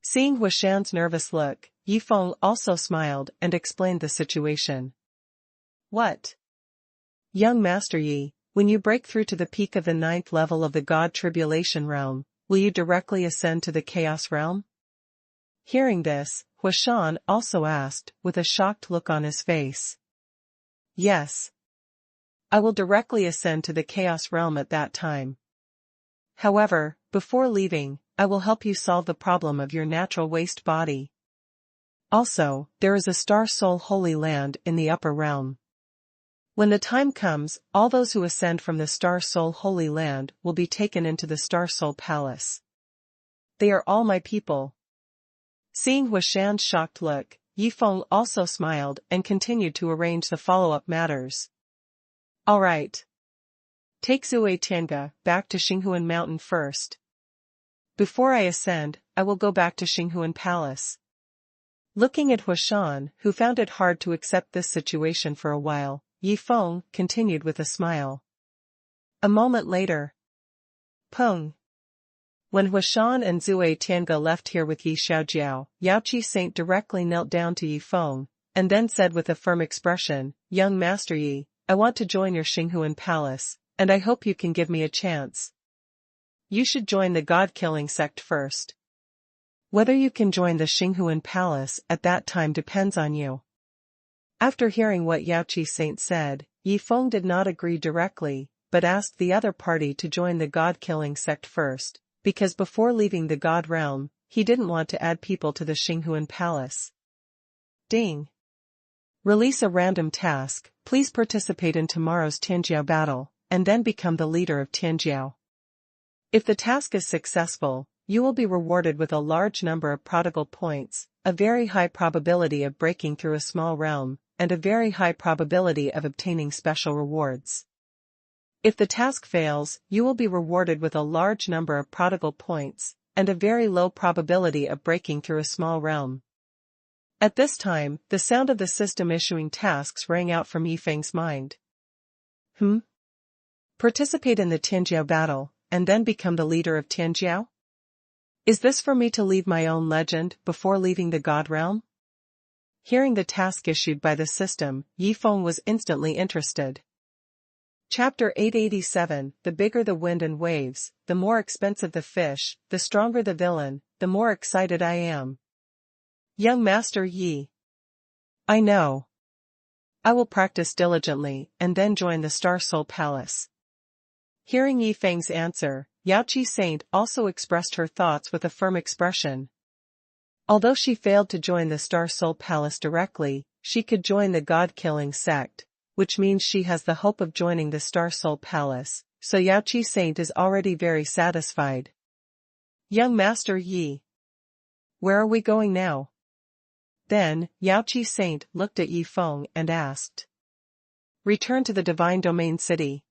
Seeing Huashan's nervous look, Yi Feng also smiled and explained the situation. What? Young Master Yi, when you break through to the peak of the 9th level of the God Tribulation realm, will you directly ascend to the Chaos realm? Hearing this, Huashan also asked, with a shocked look on his face. Yes. I will directly ascend to the Chaos realm at that time. However, before leaving, I will help you solve the problem of your natural waste body. Also, there is a Star Soul Holy Land in the upper realm. When the time comes, all those who ascend from the Star Soul Holy Land will be taken into the Star Soul Palace. They are all my people. Seeing Huashan's shocked look, Yi Feng also smiled and continued to arrange the follow-up matters. All right. Take Zui Tiange back to Xinghuan Mountain first. Before I ascend, I will go back to Xinghuan Palace. Looking at Huashan, who found it hard to accept this situation for a while, Yi Feng continued with a smile. A moment later. Peng. When Huashan and Zui Tiange left here with Yi Xiaojiao, Yaoqi Saint directly knelt down to Yi Feng, and then said with a firm expression, Young Master Yi, I want to join your Xinghuan Palace, and I hope you can give me a chance. You should join the God-killing sect first. Whether you can join the Xinghuan Palace at that time depends on you. After hearing what Yaoqi Saint said, Yi Feng did not agree directly, but asked the other party to join the God-killing sect first, because before leaving the God realm, he didn't want to add people to the Xinghuan Palace. Ding. Release a random task, please participate in tomorrow's Tianjiao battle, and then become the leader of Tianjiao. If the task is successful, you will be rewarded with a large number of prodigal points, a very high probability of breaking through a small realm, and a very high probability of obtaining special rewards. If the task fails, you will be rewarded with a large number of prodigal points, and a very low probability of breaking through a small realm. At this time, the sound of the system issuing tasks rang out from Yi Feng's mind. Participate in the Tianjiao battle, and then become the leader of Tianjiao? Is this for me to leave my own legend before leaving the God realm? Hearing the task issued by the system, Yi Feng was instantly interested. Chapter 887, The bigger the wind and waves, the more expensive the fish, the stronger the villain, the more excited I am. Young Master Yi. I know. I will practice diligently and then join the Star Soul Palace. Hearing Yi Feng's answer, Yaoqi Saint also expressed her thoughts with a firm expression. Although she failed to join the Star Soul Palace directly, she could join the God-killing sect, which means she has the hope of joining the Star Soul Palace, so Yaoqi Saint is already very satisfied. Young Master Yi. Where are we going now? Then, Yaoqi Saint looked at Yi Feng and asked. Return to the Divine Domain City.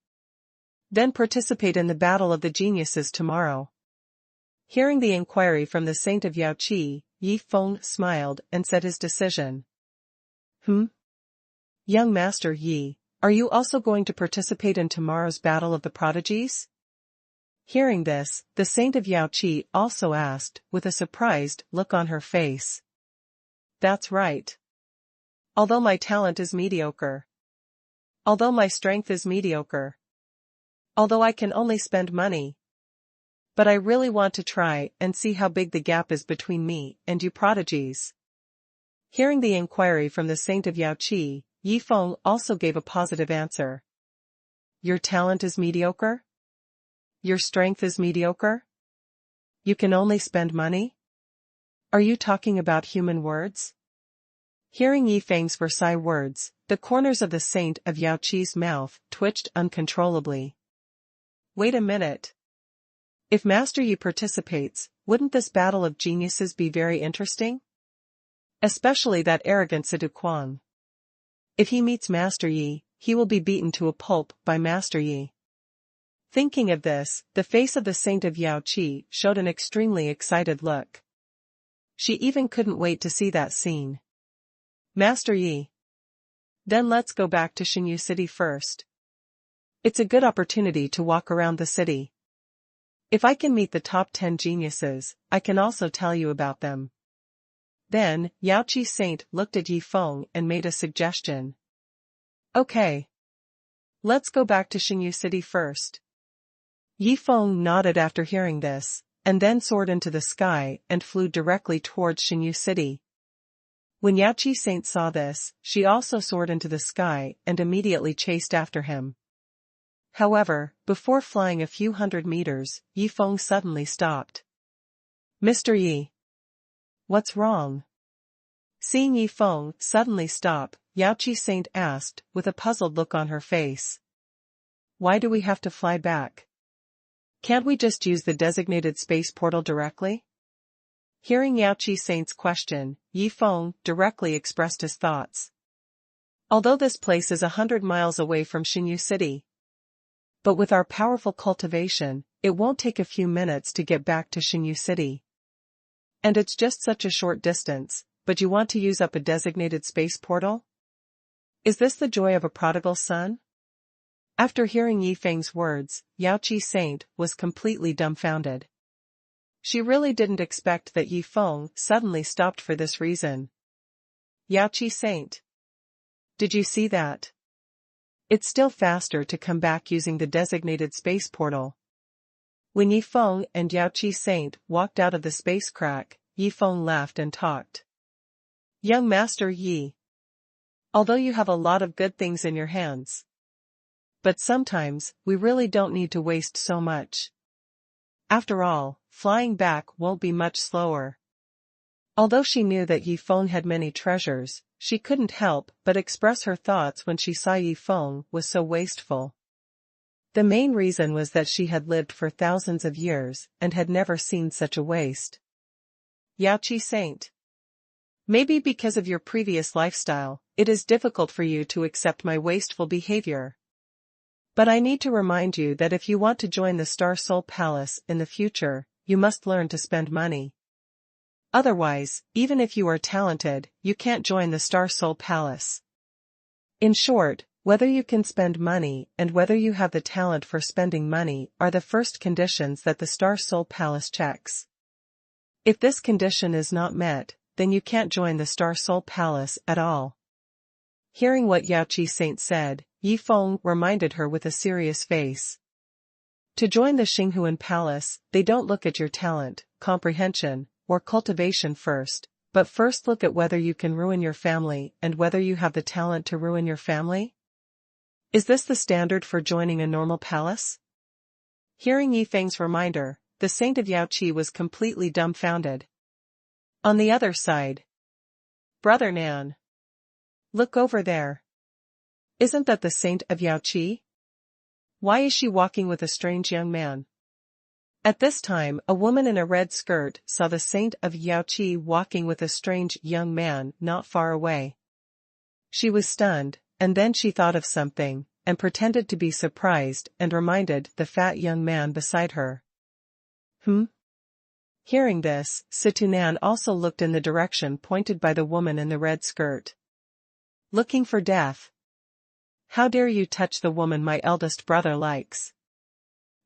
Then participate in the Battle of the Geniuses tomorrow. Hearing the inquiry from the Saint of Yaoqi, Yi Feng smiled and said his decision. Young Master Yi, are you also going to participate in tomorrow's Battle of the Prodigies? Hearing this, the Saint of Yaoqi also asked, with a surprised look on her face. That's right. Although my talent is mediocre. Although my strength is mediocre. Although I can only spend money. But I really want to try and see how big the gap is between me and you prodigies. Hearing the inquiry from the Saint of Yaoqi, Yi Feng also gave a positive answer. Your talent is mediocre? Your strength is mediocre? You can only spend money? Are you talking about human words? Hearing Yifeng's Versailles words, the corners of the Saint of Yaoqi's mouth twitched uncontrollably. Wait a minute. If Master Yi participates, wouldn't this battle of geniuses be very interesting? Especially that arrogant Siduquan. If he meets Master Yi, he will be beaten to a pulp by Master Yi. Thinking of this, the face of the Saint of Yaoqi showed an extremely excited look. She even couldn't wait to see that scene. Master Yi. Then let's go back to Xinyu City first. It's a good opportunity to walk around the city. If I can meet the top 10 geniuses, I can also tell you about them. Then, Yaoqi Saint looked at Yifeng and made a suggestion. Okay. Let's go back to Xinyu City first. Yifeng nodded after hearing this, and then soared into the sky and flew directly towards Xinyu City. When Yaoqi Saint saw this, she also soared into the sky and immediately chased after him. However, before flying a few hundred meters, Yifeng suddenly stopped. Mr. Yi. What's wrong? Seeing Yifeng suddenly stop, Yaoqi Saint asked, with a puzzled look on her face. Why do we have to fly back? Can't we just use the designated space portal directly? Hearing Yaoqi Saint's question, Yifeng directly expressed his thoughts. Although this place is 100 miles away from Xinyu City, but with our powerful cultivation, it won't take a few minutes to get back to Xinyu City. And it's just such a short distance, but you want to use up a designated space portal? Is this the joy of a prodigal son? After hearing Yifeng's words, Yaoqi Saint was completely dumbfounded. She really didn't expect that Yifeng suddenly stopped for this reason. Yaoqi Saint. Did you see that? It's still faster to come back using the designated space portal. When Yifeng and Yaoqi Saint walked out of the space crack, Yifeng laughed and talked. Young Master Yi. Although you have a lot of good things in your hands. But sometimes, we really don't need to waste so much. After all, flying back won't be much slower. Although she knew that Yifeng had many treasures, she couldn't help but express her thoughts when she saw Yifeng was so wasteful. The main reason was that she had lived for thousands of years and had never seen such a waste. Yaoqi Saint. Maybe because of your previous lifestyle, it is difficult for you to accept my wasteful behavior. But I need to remind you that if you want to join the Star Soul Palace in the future, you must learn to spend money. Otherwise, even if you are talented, you can't join the Star Soul Palace. In short, whether you can spend money and whether you have the talent for spending money are the first conditions that the Star Soul Palace checks. If this condition is not met, then you can't join the Star Soul Palace at all. Hearing what Yaoqi Saint said, Yifeng reminded her with a serious face. To join the Xinghuan Palace, they don't look at your talent, comprehension, or cultivation first, but first look at whether you can ruin your family and whether you have the talent to ruin your family? Is this the standard for joining a normal palace? Hearing Yifeng's reminder, the Saint of Yaoqi was completely dumbfounded. On the other side. Brother Nan. Look over there. Isn't that the Saint of Yaoqi? Why is she walking with a strange young man? At this time, a woman in a red skirt saw the Saint of Yaoqi walking with a strange young man not far away. She was stunned, and then she thought of something, and pretended to be surprised and reminded the fat young man beside her. Hearing this, Situnan also looked in the direction pointed by the woman in the red skirt. Looking for death. How dare you touch the woman my eldest brother likes?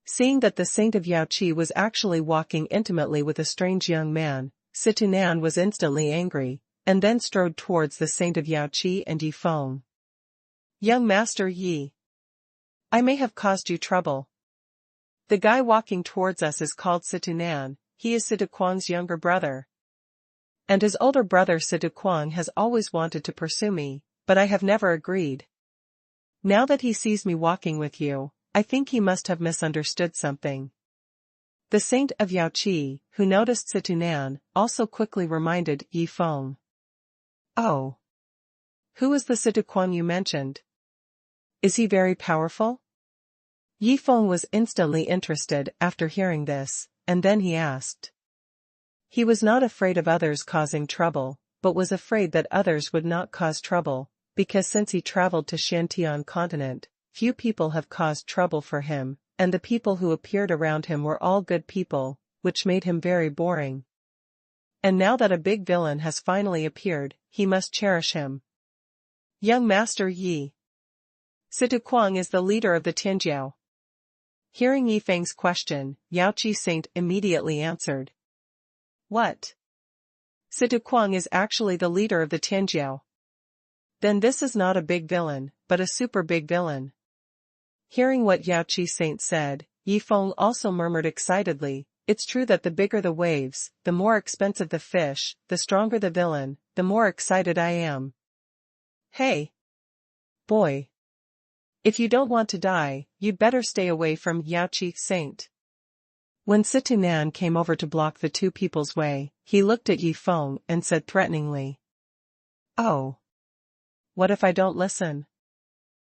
Seeing that the Saint of Yaoqi was actually walking intimately with a strange young man, Situnan was instantly angry, and then strode towards the Saint of Yaoqi and Yifeng. Young Master Yi. I may have caused you trouble. The guy walking towards us is called Situnan, he is Situquang's younger brother. And his older brother Situquang has always wanted to pursue me, but I have never agreed. Now that he sees me walking with you, I think he must have misunderstood something. The saint of Yaoqi, who noticed Situnan, also quickly reminded Yi Feng. Oh. Who is the Situquang you mentioned? Is he very powerful? Yi Feng was instantly interested after hearing this, and then he asked. He was not afraid of others causing trouble, but was afraid that others would not cause trouble, because since he traveled to Shantian continent, few people have caused trouble for him, and the people who appeared around him were all good people, which made him very boring. And now that a big villain has finally appeared, he must cherish him. Young Master Yi. Situquang is the leader of the Tianjiao. Hearing Yi Feng's question, Yaoqi Saint immediately answered. What? Situquang is actually the leader of the Tianjiao. Then this is not a big villain, but a super big villain. Hearing what Yaoqi Saint said, Yi Feng also murmured excitedly, it's true that the bigger the waves, the more expensive the fish, the stronger the villain, the more excited I am. Hey! Boy! If you don't want to die, you'd better stay away from Yaoqi Saint. When Situnan came over to block the two people's way, he looked at Yi Feng and said threateningly. Oh! What if I don't listen?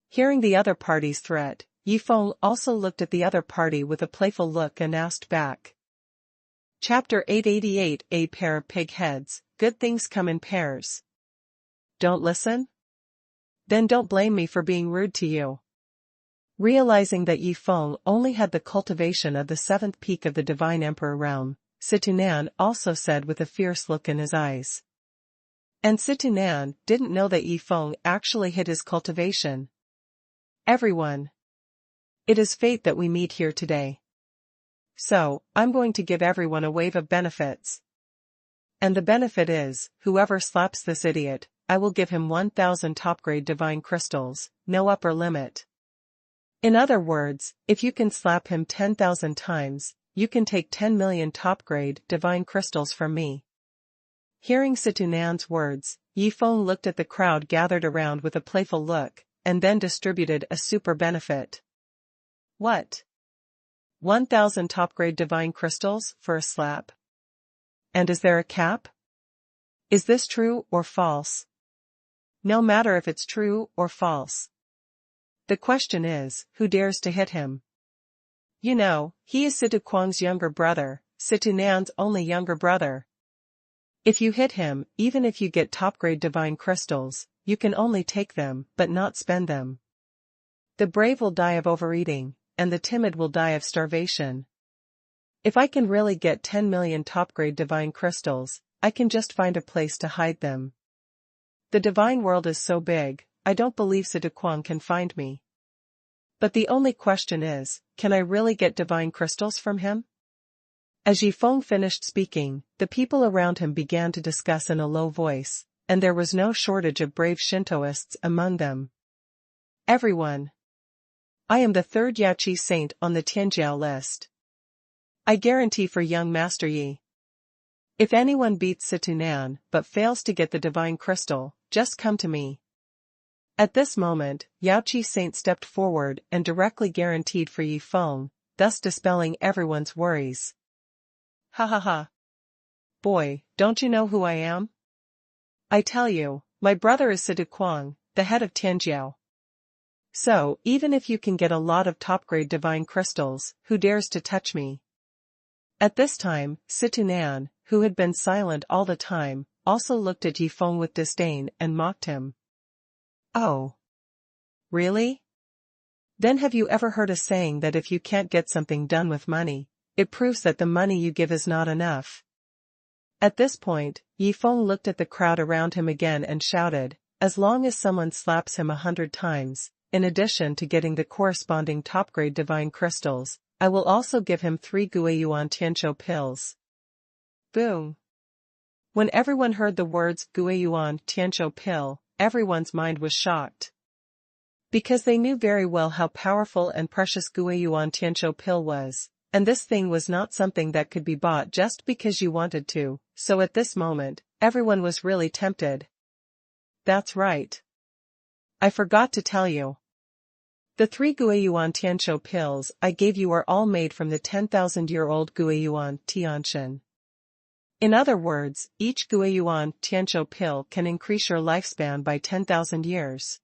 Hearing the other party's threat, Yi Feng also looked at the other party with a playful look and asked back. Chapter 888. A pair of pig heads, good things come in pairs. Don't listen? Then don't blame me for being rude to you. Realizing that Yi Feng only had the cultivation of the seventh peak of the Divine Emperor realm, Situnan also said with a fierce look in his eyes. And Situnan didn't know that Yi Feng actually hid his cultivation. Everyone. It is fate that we meet here today. So, I'm going to give everyone a wave of benefits. And the benefit is, whoever slaps this idiot, I will give him 1,000 top-grade divine crystals, no upper limit. In other words, if you can slap him 10,000 times, you can take 10 million top-grade divine crystals from me. Hearing Situnan's words, Yi Feng looked at the crowd gathered around with a playful look, and then distributed a super benefit. What? 1,000 top-grade divine crystals for a slap? And is there a cap? Is this true or false? No matter if it's true or false. The question is, who dares to hit him? You know, he is Situquang's younger brother, Situnan's only younger brother. If you hit him, even if you get top-grade divine crystals, you can only take them, but not spend them. The brave will die of overeating, and the timid will die of starvation. If I can really get 10 million top-grade divine crystals, I can just find a place to hide them. The divine world is so big, I don't believe Situquang can find me. But the only question is, can I really get divine crystals from him? As Yi Feng finished speaking, the people around him began to discuss in a low voice, and there was no shortage of brave Shintoists among them. Everyone. I am the third Yaoqi saint on the Tianjiao list. I guarantee for young Master Yi. If anyone beats Situnan but fails to get the divine crystal, just come to me. At this moment, Yaoqi Saint stepped forward and directly guaranteed for Yi Feng, thus dispelling everyone's worries. Ha ha ha. Boy, don't you know who I am? I tell you, my brother is Situquang, the head of Tianjiao. So, even if you can get a lot of top-grade divine crystals, who dares to touch me? At this time, Situnan, who had been silent all the time, also looked at Yi Feng with disdain and mocked him. Oh. Really? Then have you ever heard a saying that if you can't get something done with money, it proves that the money you give is not enough? At this point, Yi Feng looked at the crowd around him again and shouted, as long as someone slaps him 100 times, in addition to getting the corresponding top-grade divine crystals, I will also give him 3 Guiyuan Tianqiu pills. Boom. When everyone heard the words Guiyuan Tianqiu pill, everyone's mind was shocked. Because they knew very well how powerful and precious Guiyuan Tianqiu pill was, and this thing was not something that could be bought just because you wanted to, so at this moment, everyone was really tempted. That's right. I forgot to tell you. The 3 Guiyuan Tianqiu pills I gave you are all made from the 10,000-year-old Guiyuan Tianqian. In other words, each Guiyuan Tianqiu pill can increase your lifespan by 10,000 years.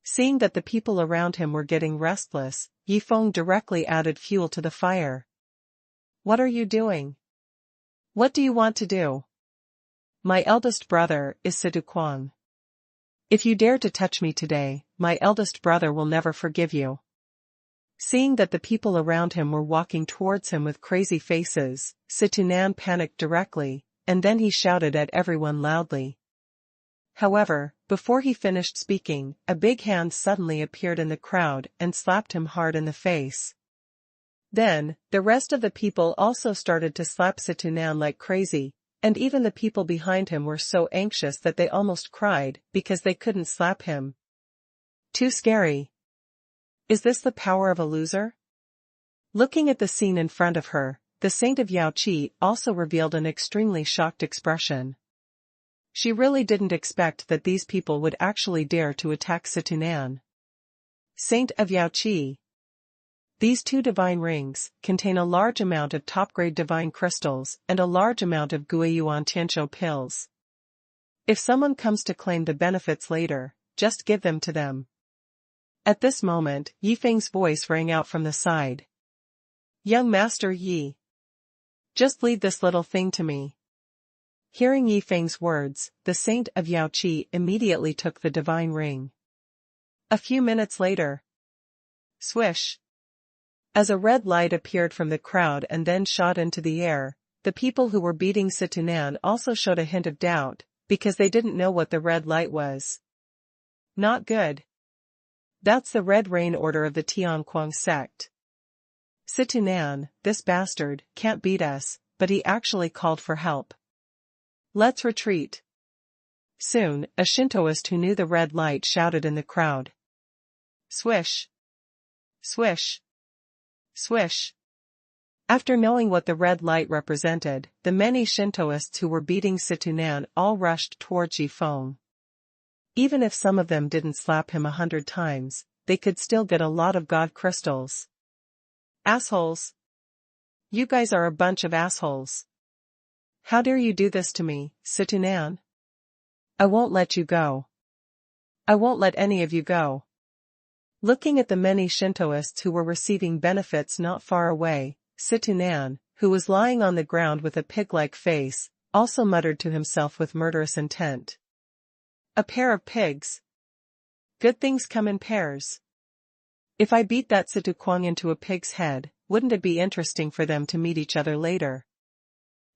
Seeing that the people around him were getting restless, Yi Feng directly added fuel to the fire. What are you doing? What do you want to do? My eldest brother is Situ Kuang. If you dare to touch me today, my eldest brother will never forgive you. Seeing that the people around him were walking towards him with crazy faces, Situnan panicked directly, and then he shouted at everyone loudly. However, before he finished speaking, a big hand suddenly appeared in the crowd and slapped him hard in the face. Then, the rest of the people also started to slap Situnan like crazy, and even the people behind him were so anxious that they almost cried because they couldn't slap him. Too scary. Is this the power of a loser? Looking at the scene in front of her, the Saint of Yaoqi also revealed an extremely shocked expression. She really didn't expect that these people would actually dare to attack Situnan. Saint of Yaoqi. These 2 divine rings contain a large amount of top-grade divine crystals and a large amount of Guiyuan Tianqiu pills. If someone comes to claim the benefits later, just give them to them. At this moment, Yi Feng's voice rang out from the side. Young Master Yi. Just leave this little thing to me. Hearing Yi Feng's words, the Saint of Yaoqi immediately took the divine ring. A few minutes later. Swish. As a red light appeared from the crowd and then shot into the air, the people who were beating Situnan also showed a hint of doubt, because they didn't know what the red light was. Not good. That's the Red Rain Order of the Tianquang sect. Situnan, this bastard, can't beat us, but he actually called for help. Let's retreat. Soon, a Shintoist who knew the red light shouted in the crowd. Swish. Swish. Swish. After knowing what the red light represented, the many Shintoists who were beating Situnan all rushed towards Yi Feng. Even if some of them didn't slap him 100 times, they could still get a lot of god crystals. Assholes. You guys are a bunch of assholes. How dare you do this to me, Situnan? I won't let you go. I won't let any of you go. Looking at the many Shintoists who were receiving benefits not far away, Situnan, who was lying on the ground with a pig-like face, also muttered to himself with murderous intent. A pair of pigs. Good things come in pairs. If I beat that Situ Kuang into a pig's head, wouldn't it be interesting for them to meet each other later?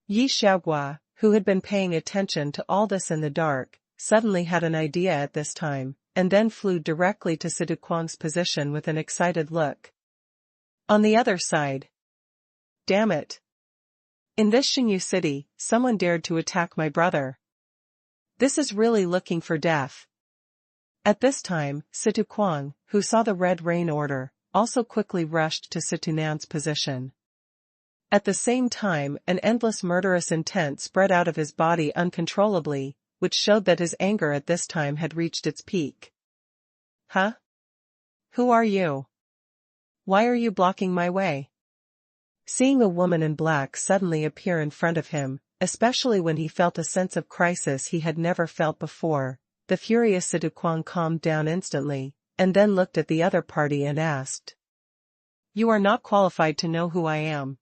Yi Xiaogua, who had been paying attention to all this in the dark, suddenly had an idea at this time, and then flew directly to Situ Kuang's position with an excited look. On the other side. Damn it. In this Xingyu city, someone dared to attack my brother. This is really looking for death. At this time, Situ Kuang, who saw the Red Rain Order, also quickly rushed to Situnan's position. At the same time, an endless murderous intent spread out of his body uncontrollably, which showed that his anger at this time had reached its peak. Huh? Who are you? Why are you blocking my way? Seeing a woman in black suddenly appear in front of him, especially when he felt a sense of crisis he had never felt before, the furious Situ Kuang calmed down instantly, and then looked at the other party and asked. You are not qualified to know who I am.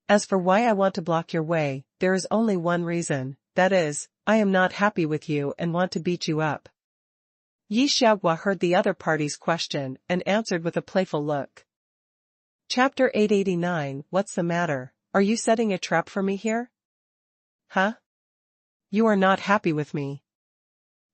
As for why I want to block your way, there is only one reason, that is, I am not happy with you and want to beat you up. Yi Xiaogua heard the other party's question and answered with a playful look. Chapter 889. What's the matter? Are you setting a trap for me here? Huh? You are not happy with me.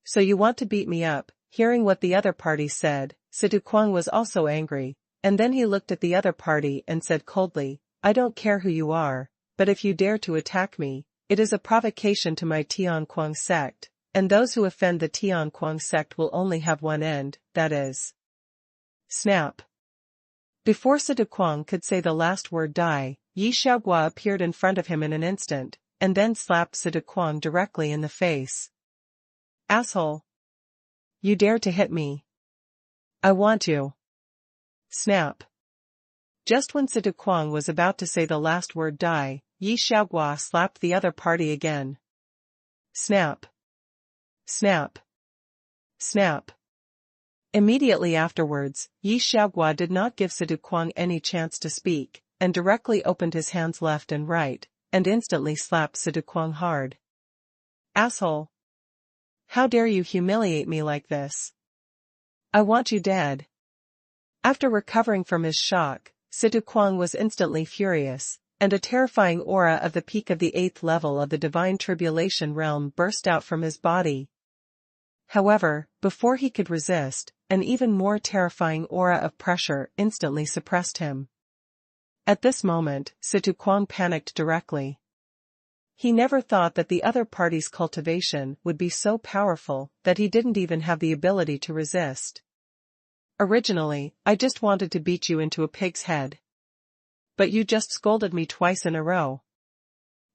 So you want to beat me up? Hearing what the other party said, Situ Kuang was also angry, and then he looked at the other party and said coldly, I don't care who you are, but if you dare to attack me, it is a provocation to my Tianquang sect, and those who offend the Tianquang sect will only have one end, that is. Snap. Before Situ Kuang could say the last word die, Yi Xiaogua appeared in front of him in an instant, and then slapped Situ Kuang directly in the face. Asshole. You dare to hit me. I want you. Snap. Just when Situquang was about to say the last word die, Yi Xiaoguo slapped the other party again. Snap. Snap. Snap. Immediately afterwards, Yi Xiaoguo did not give Situquang any chance to speak, and directly opened his hands left and right, and instantly slapped Situquang hard. Asshole! How dare you humiliate me like this? I want you dead. After recovering from his shock, Situquang was instantly furious, and a terrifying aura of the peak of the 8th level of the divine tribulation realm burst out from his body. However, before he could resist, an even more terrifying aura of pressure instantly suppressed him. At this moment, Situquang panicked directly. He never thought that the other party's cultivation would be so powerful that he didn't even have the ability to resist. Originally, I just wanted to beat you into a pig's head. But you just scolded me twice in a row.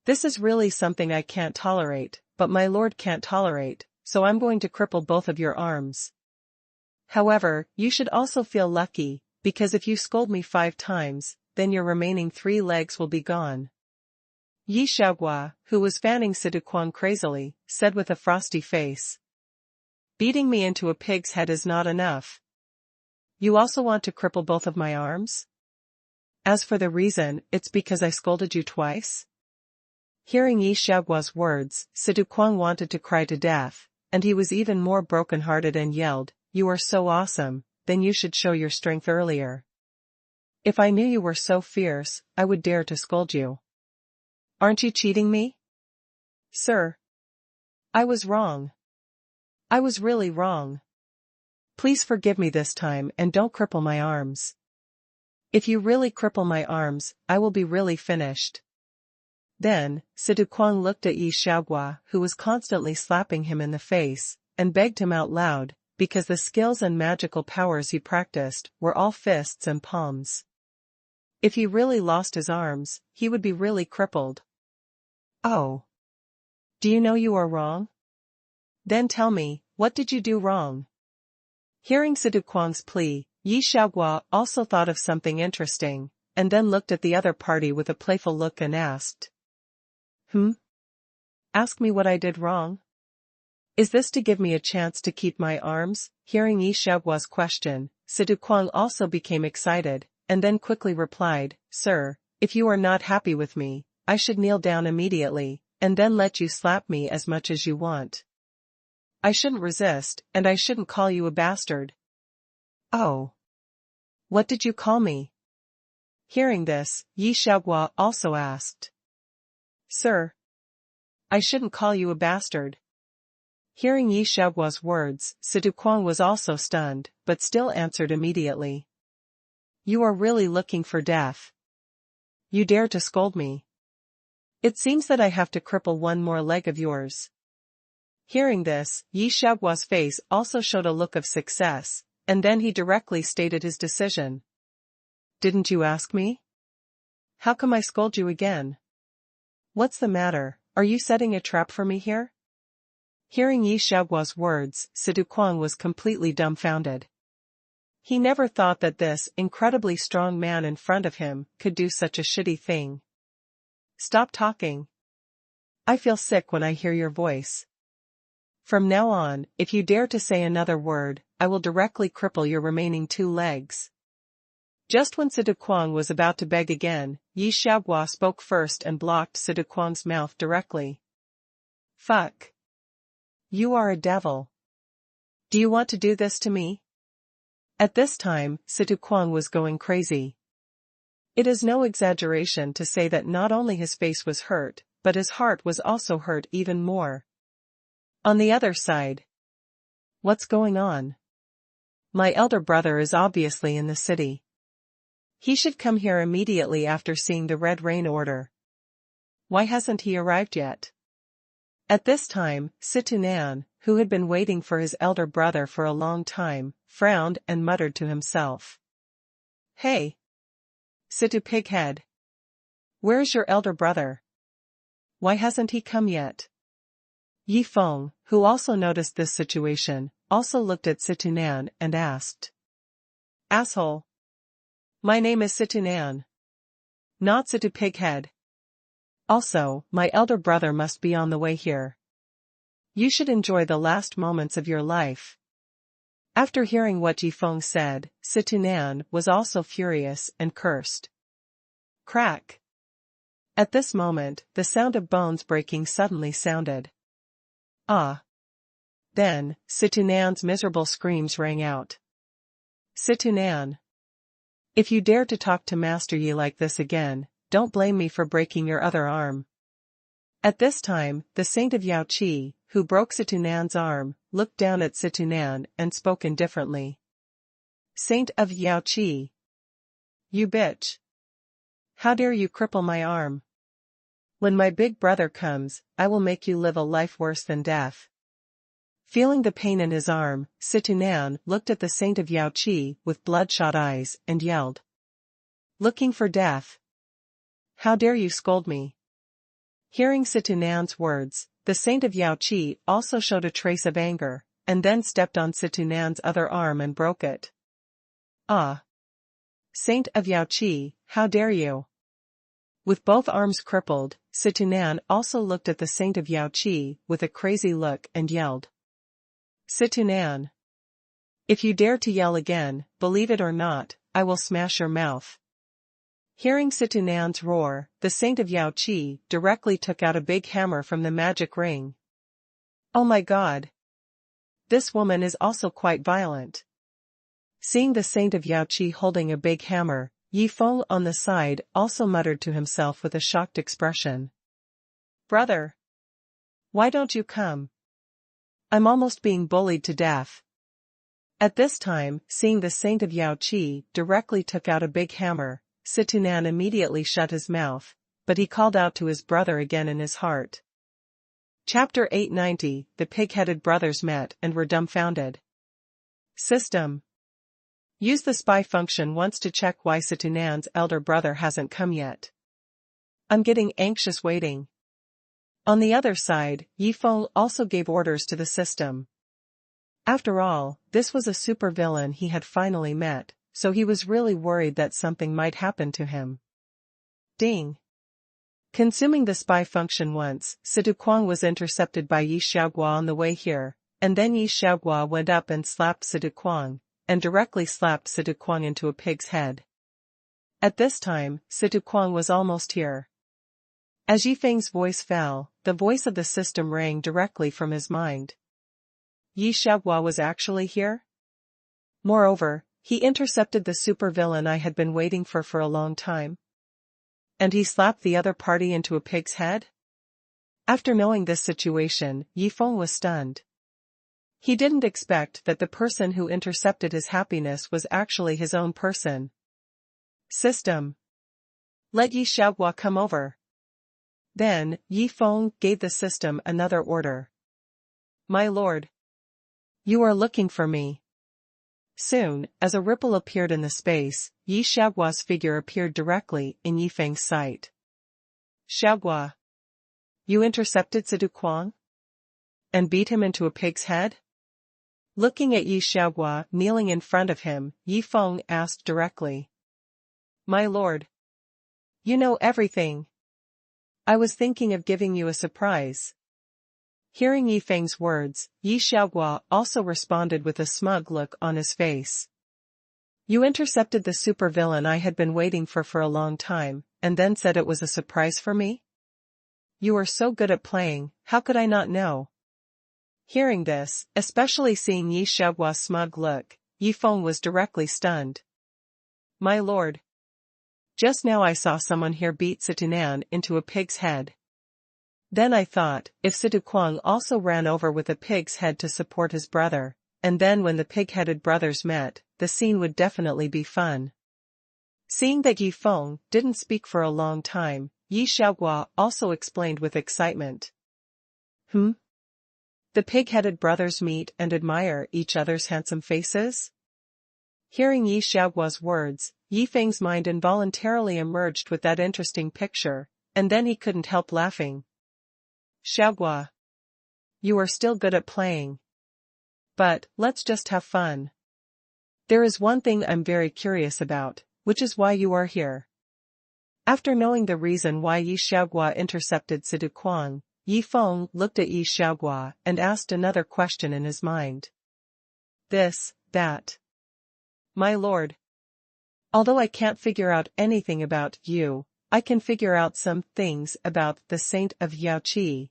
This is really something I can't tolerate, but my lord can't tolerate, so I'm going to cripple both of your arms. However, you should also feel lucky, because if you scold me 5 times, then your remaining 3 legs will be gone. Yi Xiaoguo, who was fanning Situquang crazily, said with a frosty face. Beating me into a pig's head is not enough. You also want to cripple both of my arms? As for the reason, it's because I scolded you twice? Hearing Yi Xiaoguo's words, Situquang wanted to cry to death, and he was even more broken-hearted and yelled, You are so awesome, then you should show your strength earlier. If I knew you were so fierce, I would dare to scold you. Aren't you cheating me? Sir. I was wrong. I was really wrong. Please forgive me this time and don't cripple my arms. If you really cripple my arms, I will be really finished. Then, Situquang looked at Yi Xiaoguo, who was constantly slapping him in the face, and begged him out loud, because the skills and magical powers he practiced were all fists and palms. If he really lost his arms, he would be really crippled. Oh. Do you know you are wrong? Then tell me, what did you do wrong? Hearing Situquang's plea, Yi Xiaoguo also thought of something interesting, and then looked at the other party with a playful look and asked. Ask me what I did wrong? Is this to give me a chance to keep my arms? Hearing Yi Xiaoguo's question, Situquang also became excited, and then quickly replied, Sir, if you are not happy with me, I should kneel down immediately, and then let you slap me as much as you want. I shouldn't resist, and I shouldn't call you a bastard. Oh. What did you call me? Hearing this, Yi Xiaoguo also asked. Sir. I shouldn't call you a bastard. Hearing Yi Xiaoguo's words, Situquang was also stunned, but still answered immediately. You are really looking for death. You dare to scold me. It seems that I have to cripple one more leg of yours. Hearing this, Yi Xiaoguo's face also showed a look of success, and then he directly stated his decision. Didn't you ask me? How come I scold you again? What's the matter, are you setting a trap for me here? Hearing Yi Xiaoguo's words, Situquang was completely dumbfounded. He never thought that this incredibly strong man in front of him could do such a shitty thing. Stop talking. I feel sick when I hear your voice. From now on, if you dare to say another word, I will directly cripple your remaining 2 legs. Just when Situquang was about to beg again, Yi Xiaoguo spoke first and blocked Situquang's mouth directly. Fuck. You are a devil. Do you want to do this to me? At this time, Situquang was going crazy. It is no exaggeration to say that not only his face was hurt, but his heart was also hurt even more. On the other side. What's going on? My elder brother is obviously in the city. He should come here immediately after seeing the Red Rain order. Why hasn't he arrived yet? At this time, Situnan, who had been waiting for his elder brother for a long time, frowned and muttered to himself. Hey! Situ Pighead. Where's your elder brother? Why hasn't he come yet? Yi Feng, who also noticed this situation, also looked at Situnan and asked. asshole. My name is Situnan. Not Situ Pighead. Also, my elder brother must be on the way here. You should enjoy the last moments of your life. After hearing what Yifeng said, Situnan was also furious and cursed. Crack. At this moment, the sound of bones breaking suddenly sounded. Ah. Then, Situnan's miserable screams rang out. Situnan. If you dare to talk to Master Yi like this again, don't blame me for breaking your other arm. At this time, the saint of Yaoqi, who broke Situnan's arm, looked down at Situnan and spoke indifferently. Saint of Yaoqi. You bitch. How dare you cripple my arm? When my big brother comes, I will make you live a life worse than death. Feeling the pain in his arm, Situnan looked at the saint of Yaoqi with bloodshot eyes and yelled. Looking for death? How dare you scold me? Hearing Situnan's words, the saint of Yaoqi also showed a trace of anger, and then stepped on Situnan's other arm and broke it. Ah! Saint of Yaoqi, how dare you? With both arms crippled, Situnan also looked at the saint of Yaoqi with a crazy look and yelled. Situnan. If you dare to yell again, believe it or not, I will smash your mouth. Hearing Situnan's roar, the saint of Yaoqi directly took out a big hammer from the magic ring. Oh my god! This woman is also quite violent. Seeing the saint of Yaoqi holding a big hammer, Yifeng on the side also muttered to himself with a shocked expression. Brother! Why don't you come? I'm almost being bullied to death. At this time, seeing the saint of Yaoqi directly took out a big hammer, Situnan immediately shut his mouth, but he called out to his brother again in his heart. Chapter 890, The pig-headed brothers met and were dumbfounded. System. Use the spy function once to check why Situnan's elder brother hasn't come yet. I'm getting anxious waiting. On the other side, Yifeng also gave orders to the system. After all, this was a supervillain he had finally met, so he was really worried that something might happen to him. Ding! Consuming the spy function once, Siduquang was intercepted by Yi Xiaogua on the way here, and then Yi Xiaogua went up and slapped Siduquang, and directly slapped Siduquang into a pig's head. At this time, Siduquang was almost here. As Yifeng's voice fell, the voice of the system rang directly from his mind. Yi Xiaogua was actually here? Moreover, he intercepted the supervillain I had been waiting for a long time. And he slapped the other party into a pig's head? After knowing this situation, Yifeng was stunned. He didn't expect that the person who intercepted his happiness was actually his own person. System. Let Yi Xiaogua come over. Then, Yifeng gave the system another order. My lord. You are looking for me. Soon, as a ripple appeared in the space, Yi Xiaogua's figure appeared directly in Yifeng's sight. Xiaogua. You intercepted Siduquang? And beat him into a pig's head? Looking at Yi Xiaogua kneeling in front of him, Yifeng asked directly. My lord. You know everything. I was thinking of giving you a surprise. Hearing Yifeng's words, Yi Xiaogua also responded with a smug look on his face. You intercepted the supervillain I had been waiting for a long time, and then said it was a surprise for me? You are so good at playing, how could I not know? Hearing this, especially seeing Yi Xiaogua's smug look, Yifeng was directly stunned. My lord. Just now I saw someone here beat Situnan into a pig's head. Then I thought, if Siduquang also ran over with a pig's head to support his brother, and then when the pig-headed brothers met, the scene would definitely be fun. Seeing that Yifeng didn't speak for a long time, Yi Xiaogua also explained with excitement. The pig-headed brothers meet and admire each other's handsome faces? Hearing Yi Xiaogua's words, Yifeng's mind involuntarily emerged with that interesting picture, and then he couldn't help laughing. Xiaogua. You are still good at playing. But, let's just have fun. There is one thing I'm very curious about, which is why you are here. After knowing the reason why Yi Xiaogua intercepted Sidu Kuang, Yi Feng looked at Yi Xiaogua and asked another question in his mind. That. My lord. Although I can't figure out anything about you, I can figure out some things about the saint of Yaoqi.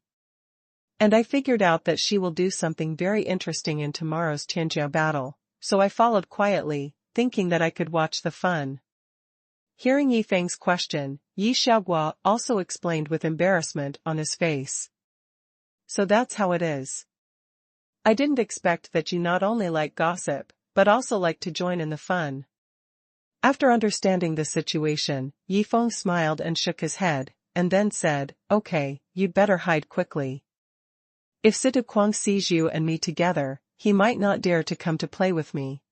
And I figured out that she will do something very interesting in tomorrow's Tianjiao battle, so I followed quietly, thinking that I could watch the fun. Hearing Yi Feng's question, Yi Xiaogua also explained with embarrassment on his face. So that's how it is. I didn't expect that you not only like gossip, but also like to join in the fun. After understanding the situation, Yi Feng smiled and shook his head, and then said, okay, you'd better hide quickly. If Sidu Kuang sees you and me together, he might not dare to come to play with me.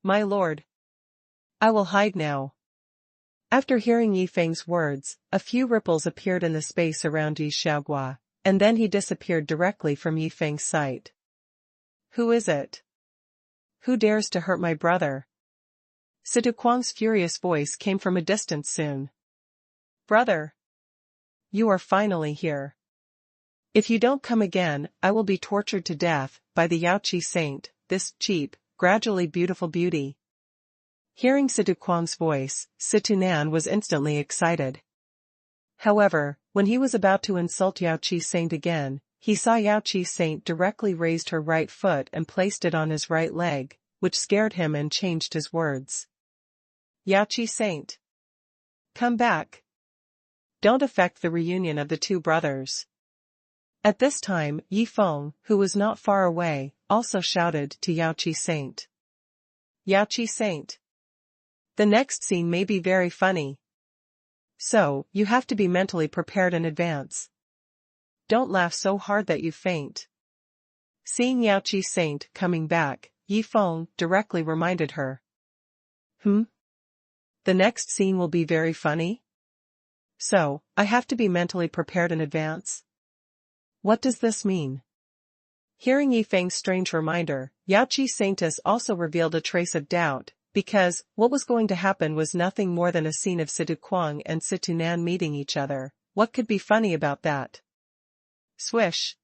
My lord. I will hide now. After hearing Yi Feng's words, a few ripples appeared in the space around Yi Xiaogua, and then he disappeared directly from Yi Feng's sight. Who is it? Who dares to hurt my brother? Sidu Kuang's furious voice came from a distance soon. Brother! You are finally here. If you don't come again, I will be tortured to death by the Yaoqi saint, this cheap, gradually beautiful beauty. Hearing Sidu Kuang's voice, Situnan was instantly excited. However, when he was about to insult Yaoqi saint again, he saw Yaoqi saint directly raised her right foot and placed it on his right leg, which scared him and changed his words. Yaoqi saint. Come back. Don't affect the reunion of the two brothers. At this time, Yi Feng, who was not far away, also shouted to Yaoqi saint. Yaoqi saint. The next scene may be very funny. So, you have to be mentally prepared in advance. Don't laugh so hard that you faint. Seeing Yaoqi saint coming back, Yi Feng directly reminded her. The next scene will be very funny? So, I have to be mentally prepared in advance? What does this mean? Hearing Yi Feng's strange reminder, Yaoqi saintess also revealed a trace of doubt, because what was going to happen was nothing more than a scene of Sidu Kuang and Situnan meeting each other. What could be funny about that? Swish!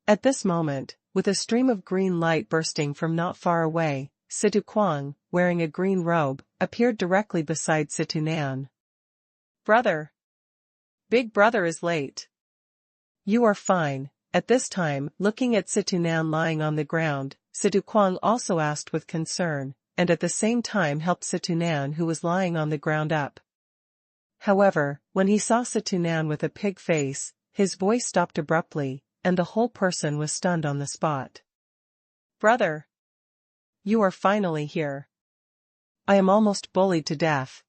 At this moment, with a stream of green light bursting from not far away, Sidu Kuang, wearing a green robe, appeared directly beside Situnan. Brother! Big brother is late. You are fine. At this time, looking at Situnan lying on the ground, Sidu Kuang also asked with concern, and at the same time helped Situnan who was lying on the ground up. However, when he saw Situnan with a pig face, his voice stopped abruptly, and the whole person was stunned on the spot. Brother! You are finally here. I am almost bullied to death.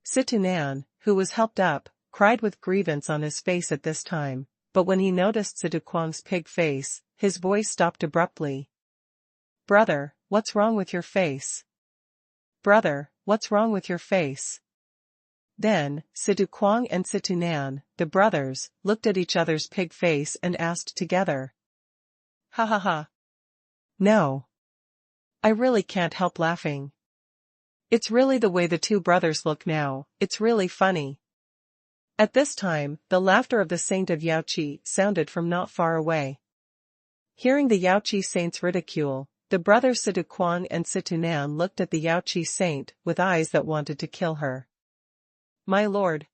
Situnan, who was helped up, cried with grievance on his face at this time, but when he noticed Sidu Kuang's pig face, his voice stopped abruptly. Brother, what's wrong with your face? Brother, what's wrong with your face? Then, Sidu Kuang and Situnan, the brothers, looked at each other's pig face and asked together. Ha ha ha. No. I really can't help laughing. It's really the way the two brothers look now, it's really funny. At this time, the laughter of the saint of Yaoqi sounded from not far away. Hearing the Yaoqi saint's ridicule, the brothers Sidu Kuang and Situnan looked at the Yaoqi saint with eyes that wanted to kill her. My lord!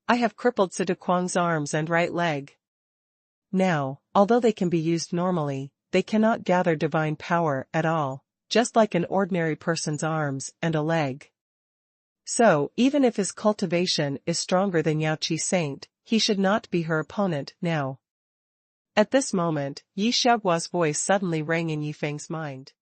I have crippled Sidu Kuang's arms and right leg. Now, although they can be used normally, they cannot gather divine power at all, just like an ordinary person's arms and a leg. So, even if his cultivation is stronger than Yaoqi saint, he should not be her opponent now. At this moment, Yi Xiaogua's voice suddenly rang in Yi Feng's mind.